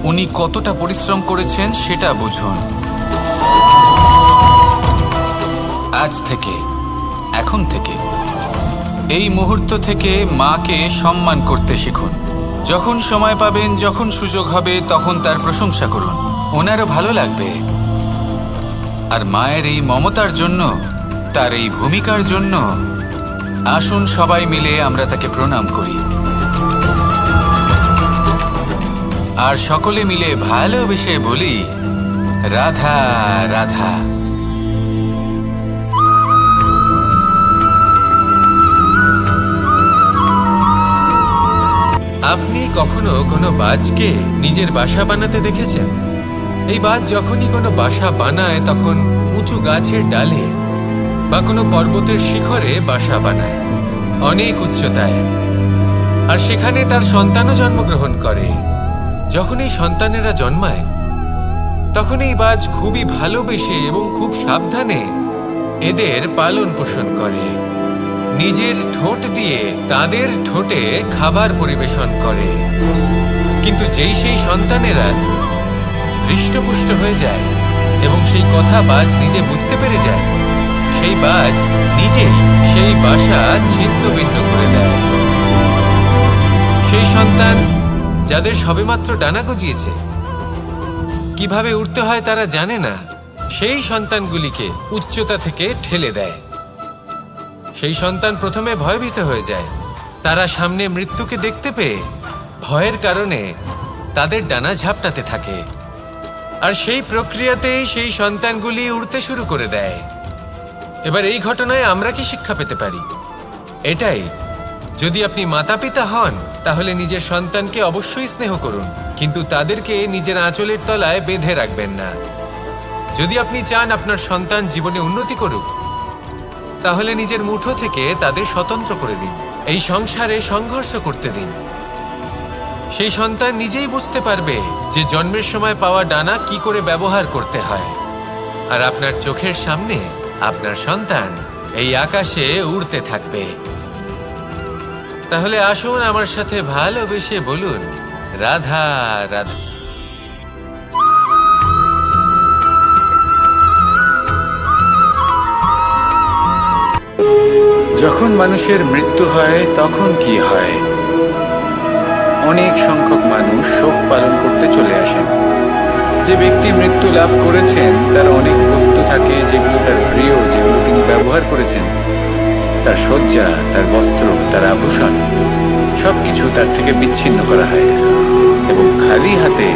উনি কতটা পরিশ্রম করেছেন সেটা বুঝুন। আজ থেকে, এখন থেকে, এই মুহূর্ত থেকে মাকে সম্মান করতে শিখুন। যখন সময় পাবেন, যখন সুযোগ হবে, তখন তার প্রশংসা করুন, ওনারও ভালো লাগবে। আর মায়ের এই মমতার জন্য, তার এই ভূমিকার জন্য আসুন সবাই মিলে আমরা তাকে প্রণাম করি, আর সকলে মিলে ভালোবেসে বলি, রাধা রাধা। আপনি কখনো কোনো বাজকে নিজের বাসা বানাতে দেখেছেন? এই বাজ যখনই কোনো বাসা বানায় তখন উঁচু গাছের ডালে বা কোনো পর্বতের শিখরে বাসা বানায়, অনেক উচ্চতায়, আর সেখানে তার সন্তানও জন্মগ্রহণ করে। যখন এই সন্তানেরা জন্মায় তখন এই বাজ খুবই ভালোবেসে এবং খুব সাবধানে এদের পালন পোষণ করে। নিজের ঠোঁট দিয়ে তাদের ঠোঁটে খাবার পরিবেশন করে। কিন্তু যেই সেই সন্তানেরা হৃষ্টপুষ্ট হয়ে যায় এবং সেই কথা বাজ নিজে বুঝতে পেরে যায়, সেই বাজ নিজেই সেই বাসা ছিন্ন ভিন্ন করে দেয়। সেই সন্তান যাদের সবেমাত্র ডানা গজিয়েছে, কিভাবে উড়তে হয় তারা জানে না, সেই সন্তানগুলিকে উচ্চতা থেকে ঠেলে দেয়। সেই সন্তান প্রথমে ভয়ভীত হয়ে যায়। তারা সামনে মৃত্যুকে দেখতে পেয়ে ভয়ের কারণে তাদের ডানা ঝাপটাতে থাকে, আর সেই প্রক্রিয়াতেই সেই সন্তানগুলি উড়তে শুরু করে দেয়। এবার এই ঘটনায় আমরা কি শিক্ষা পেতে পারি? এটাই, যদি আপনি মাতা পিতা হন তাহলে নিজের সন্তানকে অবশ্যই স্নেহ করুন, কিন্তু তাদেরকে নিজের আঁচলের তলায় বেঁধে রাখবেন না। যদি আপনি চান আপনার সন্তান জীবনে উন্নতি করুক, তাহলে নিজের মুঠো থেকে তাদের স্বতন্ত্র করে দিন, এই সংসারে সংঘর্ষ করতে দিন। সেই সন্তান নিজেই বুঝতে পারবে যে জন্মের সময় পাওয়া ডানা কি করে ব্যবহার করতে হয়। আর আপনার চোখের সামনে আপনার সন্তান এই আকাশে উড়তে থাকবে। তাহলে আসুন আমার সাথে ভালোবেসে বলুন, রাধা রাধা। যখন মানুষের মৃত্যু হয় তখন কি হয়? অনেক সংখ্যক মানুষ শোক পালন করতে চলে আসেন। যে ব্যক্তি মৃত্যু লাভ করেছেন তার অনেক বস্তু থাকে যেগুলো তার প্রিয়, যেগুলো তিনি ব্যবহার করেছেন। তার শয্যা, তার বস্ত্র, তার আভূষণ সবকিছু তার থেকে বিচ্ছিন্ন করা হয় এবং খালি হাতে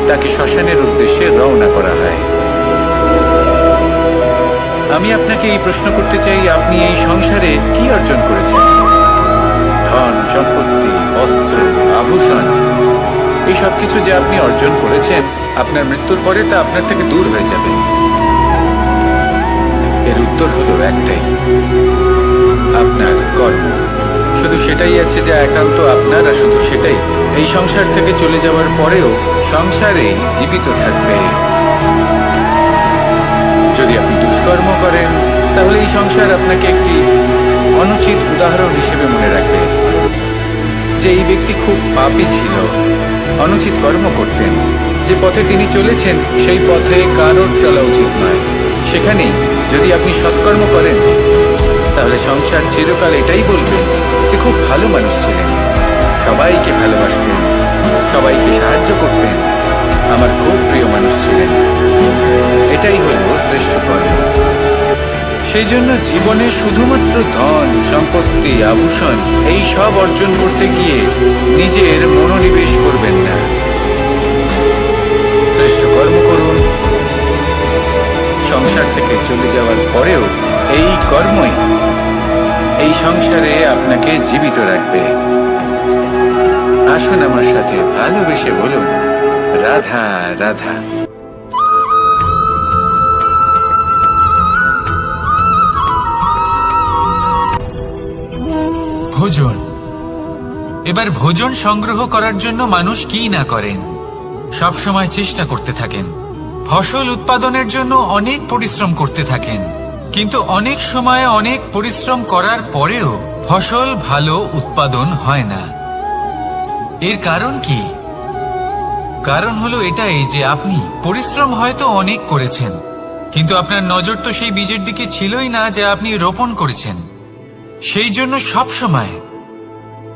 তাকে শ্মশানের উদ্দেশ্যে রওনা করা হয়। আমি আপনাকে এই প্রশ্ন করতে চাই, আপনি এই সংসারে কি অর্জন করেছেন? ধন সম্পত্তি, বস্ত্র, আভূষণ, এই সব কিছু যে আপনি অর্জন করেছেন, আপনার মৃত্যুর পরে তা আপনার থেকে দূর হয়ে যাবে। এর উত্তর হলো একটাই, আপনার কর্ম। শুধু সেটাই আছে যা একান্ত আপনার, আর শুধু সেটাই এই সংসার থেকে চলে যাওয়ার পরেও সংসারেই জীবিত থাকবে। যদি আপনি দুষ্কর্ম করেন তাহলে এই সংসার আপনাকে একটি অনুচিত উদাহরণ হিসেবে মনে রাখবে যে এই ব্যক্তি খুব পাপী ছিল, অনুচিত কর্ম করতেন। যে পথে তিনি চলেছেন সেই পথে কারোর চলা উচিত নয়। সেখানেই যদি আপনি সৎকর্ম করেন তাহলে সংসার চিরকাল এটাই বলবে যে খুব ভালো মানুষ ছিলেন, সবাইকে ভালোবাসতেন, সবাইকে সাহায্য করতেন, আমার খুব প্রিয় মানুষ ছিলেন। এটাই হল শ্রেষ্ঠ কর্ম। সেই জন্য জীবনে শুধুমাত্র ধন সম্পত্তি, আভূষণ এই সব অর্জন করতে গিয়ে নিজের মনোনিবেশ করবেন না। শ্রেষ্ঠ কর্ম করুন। সংসার থেকে চলে যাওয়ার পরেও এই কর্মই এই সংসারে আপনাকে জীবিত রাখবে। আসুন আমার সাথে ভালোবেসে বলুন, রাধা রাধা। ভোজন। এবার ভোজন সংগ্রহ করার জন্য মানুষ কি না করেন, সব সময় চেষ্টা করতে থাকেন। ফসল উৎপাদনের জন্য অনেক পরিশ্রম করতে থাকেন, কিন্তু অনেক সময় অনেক পরিশ্রম করার পরেও ফসল ভালো উৎপাদন হয় না। এর কারণ কি? কারণ হলো এটাই যে আপনি পরিশ্রম হয়তো অনেক করেছেন, কিন্তু আপনার নজর তো সেই বীজের দিকে ছিলই না যা আপনি রোপণ করেছেন। সেই জন্য সব সময়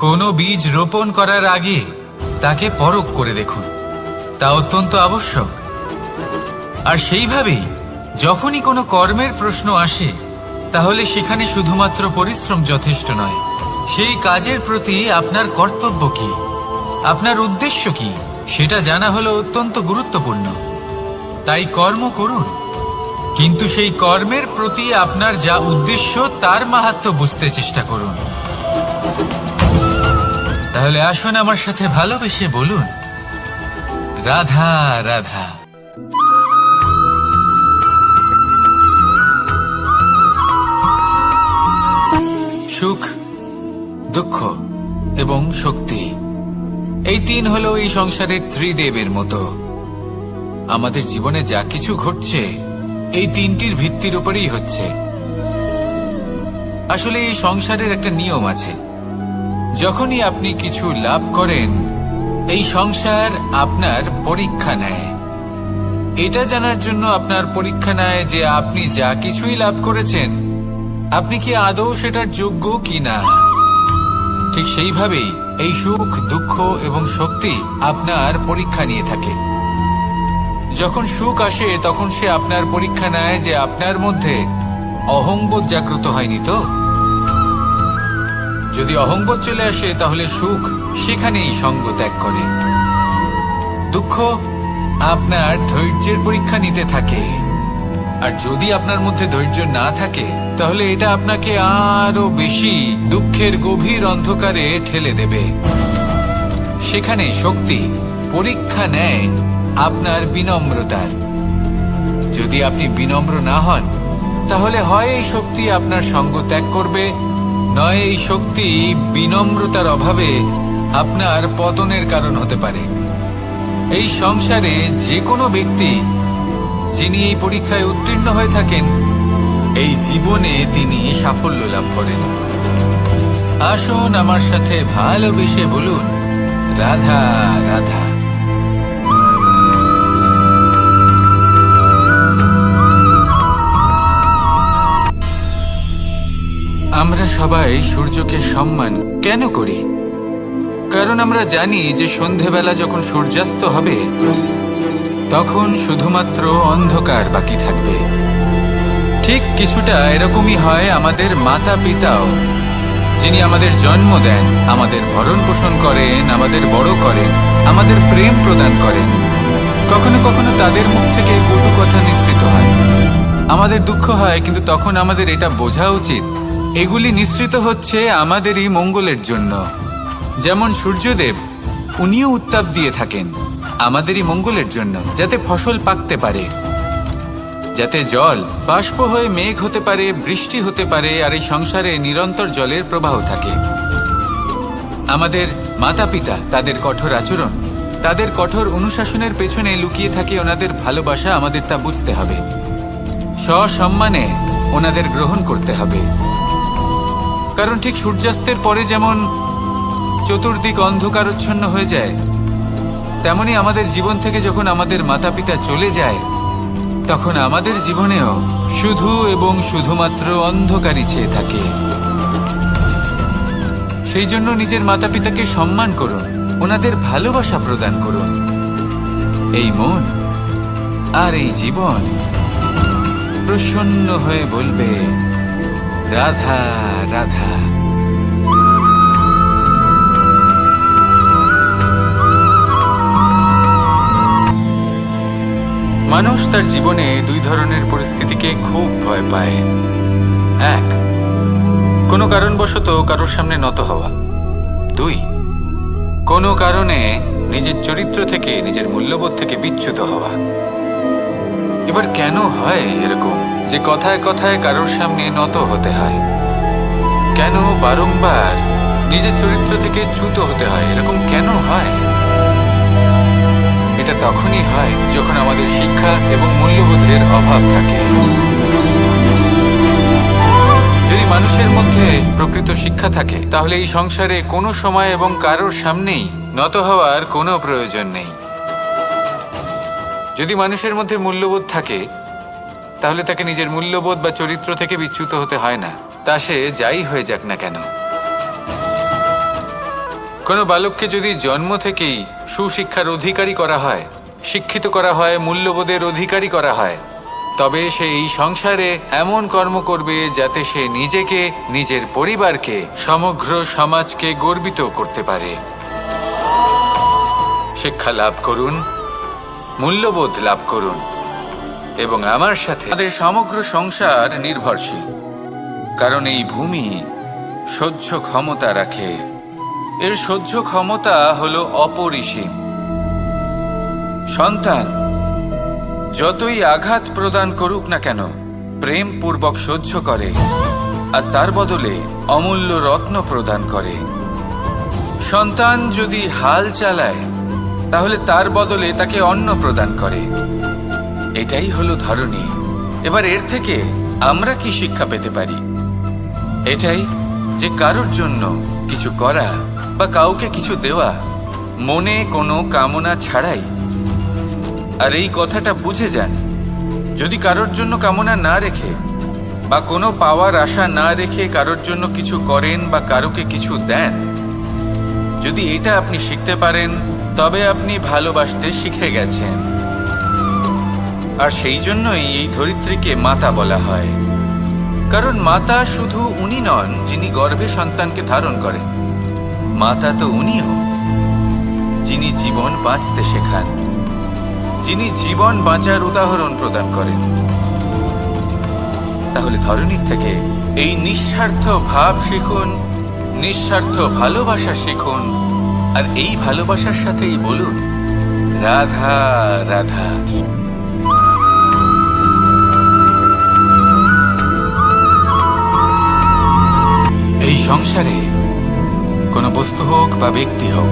কোনো বীজ রোপণ করার আগে তাকে পরখ করে দেখুন, তা অত্যন্ত আবশ্যক। আর সেইভাবেই যখনই কোনো কর্মের প্রশ্ন আসে তাহলে সেখানে শুধুমাত্র পরিশ্রম যথেষ্ট নয়। সেই কাজের প্রতি আপনার কর্তব্য কি, আপনার উদ্দেশ্য কি, সেটা জানা হলো অত্যন্ত গুরুত্বপূর্ণ। তাই কর্ম করুন, কিন্তু সেই কর্মের প্রতি আপনার যা উদ্দেশ্য তার মাহাত্ম্য বুঝতে চেষ্টা করুন। তাহলে আসুন আমার সাথে ভালোবেসে বলুন, রাধা রাধা। সুখ, দুঃখ এবং শক্তি, এই তিন হলো এই সংসারের ত্রিদেবের মতো। আমাদের জীবনে যা কিছু ঘটছে এই তিনটির ভিত্তির উপরেই হচ্ছে। আসলে এই সংসারের একটা নিয়ম আছে, যখনই আপনি কিছু লাভ করেন এই সংসার আপনার পরীক্ষা নেয়। এটা জানার জন্য আপনার পরীক্ষা নেয় যে আপনি যা কিছুই লাভ করেছেন আপনি কি আদৌ সেটার যোগ্য কিনা। ঠিক সেইভাবেই এই সুখ, দুঃখ এবং শক্তি আপনার পরীক্ষা নিয়ে থাকে। যখন সুখ আসে তখন সে আপনার পরীক্ষা নেয় যে আপনার মধ্যে অহংবোধ জাগ্রত হয়নি তো। যদি অহংবোধ চলে আসে তাহলে সুখ সেখানেই সঙ্গ ত্যাগ করে। দুঃখ আপনার ধৈর্যের পরীক্ষা নিতে থাকে, আর যদি আপনার মধ্যে ধৈর্য না থাকে তাহলে এটা আপনাকে আরো বেশি দুঃখের গভীর অন্ধকারে ঠেলে দেবে। সেখানে শক্তি পরীক্ষা নেয় আপনার বিনম্রতার। যদি আপনি বিনম্র না হন তাহলে হয় এই শক্তি আপনার সঙ্গ ত্যাগ করবে, নয় এই শক্তি বিনম্রতার অভাবে আপনার পতনের কারণ হতে পারে। এই সংসারে যে কোনো ব্যক্তি যিনি এই পরীক্ষায় উত্তীর্ণ হয়ে থাকেন এই জীবনে তিনি সাফল্য লাভ করেন। আসুন আমার সাথে ভালোবেসে বলুন, রাধা রাধা। আমরা সবাই সূর্যকে সম্মান কেন করি? কারণ আমরা জানি যে সন্ধেবেলা যখন সূর্যাস্ত হবে তখন শুধুমাত্র অন্ধকার বাকি থাকবে। ঠিক কিছুটা এরকমই হয় আমাদের মাতা পিতাও, যিনি আমাদের জন্ম দেন, আমাদের ভরণ পোষণ করেন, আমাদের বড় করেন, আমাদের প্রেম প্রদান করেন। কখনো কখনো তাদের মুখ থেকে কটু কথা নিঃসৃত হয়, আমাদের দুঃখ হয়, কিন্তু তখন আমাদের এটা বোঝা উচিত এগুলি নিঃসৃত হচ্ছে আমাদেরই মঙ্গলের জন্য। যেমন সূর্যদেব, উনিও উত্তাপ দিয়ে থাকেন আমাদেরই মঙ্গলের জন্য, যাতে ফসল পাকতে পারে, যাতে জল বাষ্প হয়ে মেঘ হতে পারে, বৃষ্টি হতে পারে, আর এই সংসারে নিরন্তর জলের প্রবাহ থাকে। আমাদের মাতা পিতা, তাদের কঠোর আচরণ, তাদের কঠোর অনুশাসনের পেছনে লুকিয়ে থাকে ওনাদের ভালোবাসা। আমাদের তা বুঝতে হবে, সসম্মানে ওনাদের গ্রহণ করতে হবে। কারণ ঠিক সূর্যাস্তের পরে যেমন চতুর্দিক অন্ধকারচ্ছন্ন হয়ে যায়, তেমনি আমাদের জীবন থেকে যখন আমাদের মাতা পিতা চলে যায় তখন আমাদের জীবনেও শুধু এবং শুধুমাত্র অন্ধকারই ছেয়ে থাকে। সেই জন্য নিজের মাতা পিতাকে সম্মান করুন, ওনাদের ভালোবাসা প্রদান করুন। এই মন আর এই জীবন প্রসন্ন হয়ে বলবে, রাধা রাধা। মানুষ তার জীবনে দুই ধরনের পরিস্থিতিকে খুব ভয় পায়। এক, কোনো কারণবশত কারোর সামনে নত হওয়া। দুই, কোনো কারণে নিজের চরিত্র থেকে, নিজের মূল্যবোধ থেকে বিচ্যুত হওয়া। এবার কেন হয় এরকম যে কথায় কথায় কারোর সামনে নত হতে হয়? কেন বারংবার নিজের চরিত্র থেকে চ্যুত হতে হয়? এরকম কেন হয়? এটা তখনই হয় যখন আমাদের শিক্ষা এবং মূল্যবোধের অভাব থাকে। যদি মানুষের মধ্যে প্রকৃত শিক্ষা থাকে তাহলে এই সংসারে কোনো সময় এবং কারোর সামনেই নত হওয়ার কোনো প্রয়োজন নেই। যদি মানুষের মধ্যে মূল্যবোধ থাকে তাহলে তাকে নিজের মূল্যবোধ বা চরিত্র থেকে বিচ্যুত হতে হয় না, তা সে যাই হয়ে যাক না কেন। কোনো বালককে যদি জন্ম থেকেই সুশিক্ষার অধিকারী করা হয়, শিক্ষিত করা হয়, মূল্যবোধের অধিকারী করা হয়, তবে সে এই সংসারে এমন কর্ম করবে যাতে সে নিজেকে, নিজের পরিবারকে, সমগ্র সমাজকে গর্বিত করতে পারে। শিক্ষা লাভ করুন, মূল্যবোধ লাভ করুন, এবং আমার সাথে আমাদের সমগ্র সংসার নির্ভরশীল। কারণ এই ভূমি সহ্য ক্ষমতা রাখে, এর সহ্য ক্ষমতা হলো অপরিসীম। সন্তান যতই আঘাত প্রদান করুক না কেন, প্রেম পূর্বক সহ্য করে, আর তার বদলে অমূল্য রত্ন প্রদান করে। সন্তান যদি হাল চালায় তাহলে তার বদলে তাকে অন্ন প্রদান করে। এটাই হলো ধরনী। এবার এর থেকে আমরা কি শিক্ষা পেতে পারি? এটাই যে কারোর জন্য কিছু করা বা কাউকে কিছু দেওয়া মনে কোনো কামনা ছাড়াই। আর এই কথাটা বুঝে যান, যদি কারোর জন্য কামনা না রেখে বা কোনো পাওয়ার আশা না রেখে কারোর জন্য কিছু করেন বা কারোকে কিছু দেন, যদি এটা আপনি শিখতে পারেন তবে আপনি ভালোবাসতে শিখে গেছেন। আর সেই জন্যই এই ধরিত্রীকে মাতা বলা হয়। কারণ মাতা শুধু উনি নন যিনি গর্ভে সন্তানকে ধারণ করেন, মাতা তো উনিও যিনি জীবন বাঁচতে শেখান, যিনি জীবন বাঁচার উদাহরণ প্রদান করেন। তাহলে ধরনীর থেকে এই নিঃস্বার্থ ভাব শিখুন, নিঃস্বার্থ ভালোবাসা শিখুন, আর এই ভালোবাসার সাথেই বলুন, রাধা রাধা। এই সংসারে কোনো বস্তু হোক বা ব্যক্তি হোক,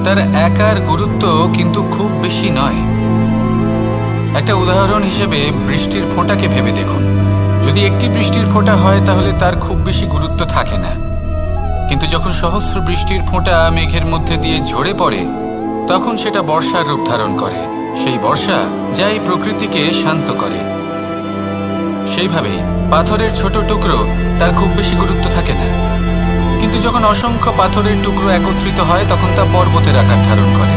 তার একার গুরুত্ব কিন্তু খুব বেশি নয়। একটা উদাহরণ হিসেবে বৃষ্টির ফোঁটাকে ভেবে দেখুন। যদি একটি বৃষ্টির ফোঁটা হয় তাহলে তার খুব বেশি গুরুত্ব থাকে না, কিন্তু যখন সহস্র বৃষ্টির ফোঁটা মেঘের মধ্যে দিয়ে ঝরে পড়ে তখন সেটা বর্ষার রূপ ধারণ করে। সেই বর্ষা যা এই প্রকৃতিকে শান্ত করে। সেইভাবেই পাথরের ছোট টুকরো তার খুব বেশি গুরুত্ব থাকে না, কিন্তু যখন অসংখ্য পাথরের টুকরো একত্রিত হয় তখন তা পর্বতের আকার ধারণ করে।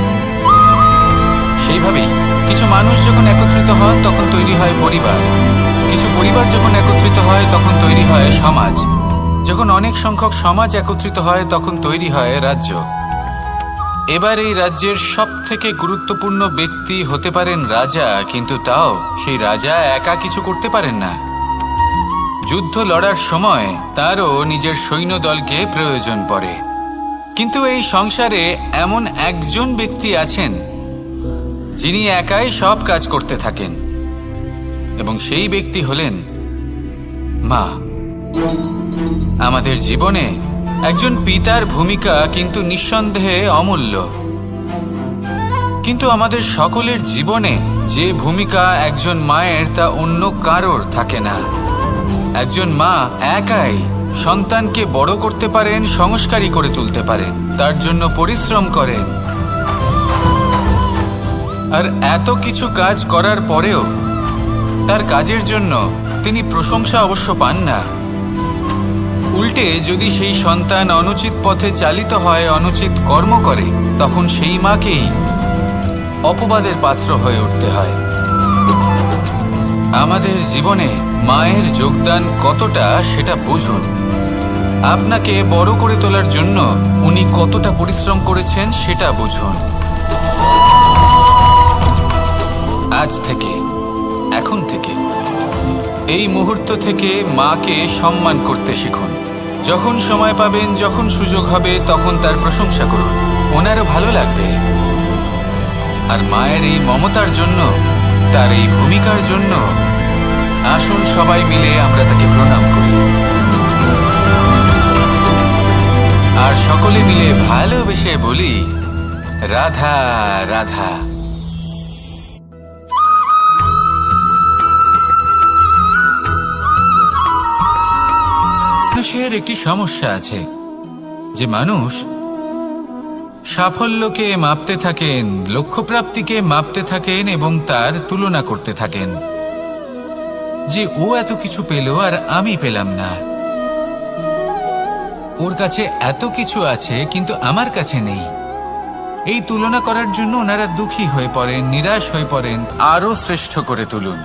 সেইভাবেই কিছু মানুষ যখন একত্রিত হন তখন তৈরি হয় পরিবার, কিছু পরিবার যখন একত্রিত হয় তখন তৈরি হয় সমাজ, যখন অনেক সংখ্যক সমাজ একত্রিত হয় তখন তৈরি হয় রাজ্য। এবার এই রাজ্যের সবথেকে গুরুত্বপূর্ণ ব্যক্তি হতে পারেন রাজা, কিন্তু তাও সেই রাজা একা কিছু করতে পারেন না। যুদ্ধ লড়ার সময় তারও নিজের সৈন্যদলকে প্রয়োজন পড়ে। কিন্তু এই সংসারে এমন একজন ব্যক্তি আছেন যিনি একাই সব কাজ করতে থাকেন, এবং সেই ব্যক্তি হলেন মা। আমাদের জীবনে একজন পিতার ভূমিকা কিন্তু নিঃসন্দেহে অমূল্য, কিন্তু আমাদের সকলের জীবনে যে ভূমিকা একজন মায়ের তা অন্য কারোর থাকে না। একজন মা একাই সন্তানকে বড় করতে পারেন, সংস্কারী করে তুলতে পারেন, তার জন্য পরিশ্রম করেন। আর এত কিছু কাজ করার পরেও তার কাজের জন্য তিনি প্রশংসা অবশ্য পান না। উল্টে যদি সেই সন্তান অনুচিত পথে চালিত হয়, অনুচিত কর্ম করে, তখন সেই মাকেই অপবাদের পাত্র হয়ে উঠতে হয়। আমাদের জীবনে মায়ের যোগদান কতটা সেটা বুঝুন। আপনাকে বড় করে তোলার জন্য উনি কতটা পরিশ্রম করেছেন সেটা বুঝুন। আজ থেকে, এখন থেকে, এই মুহূর্ত থেকে মাকে সম্মান করতে শিখুন। যখন সময় পাবেন, যখন সুযোগ হবে, তখন তার প্রশংসা করুন, ওনারও ভালো লাগবে। আর মায়ের এই মমতার জন্য, তার এই ভূমিকার জন্য আসুন সবাই মিলে আমরা তাকে প্রণাম করি, আর সকলে মিলে ভালোবেসে বলি রাধা রাধা। মানুষের একটি সমস্যা আছে যে মানুষ সাফল্যকে মাপতে থাকেন, লক্ষ্যপ্রাপ্তিকে মাপতে থাকেন এবং তার তুলনা করতে থাকেন যে ও এত কিছু পেল আর আমি পেলাম না, ওর কাছে এত কিছু আছে কিন্তু আমার কাছে নেই। এই তুলনা করার জন্য ওনারা দুঃখী হয়ে পড়েন, নিরাশ হয়ে পড়েন। আরো শ্রেষ্ঠ করে তুলুন।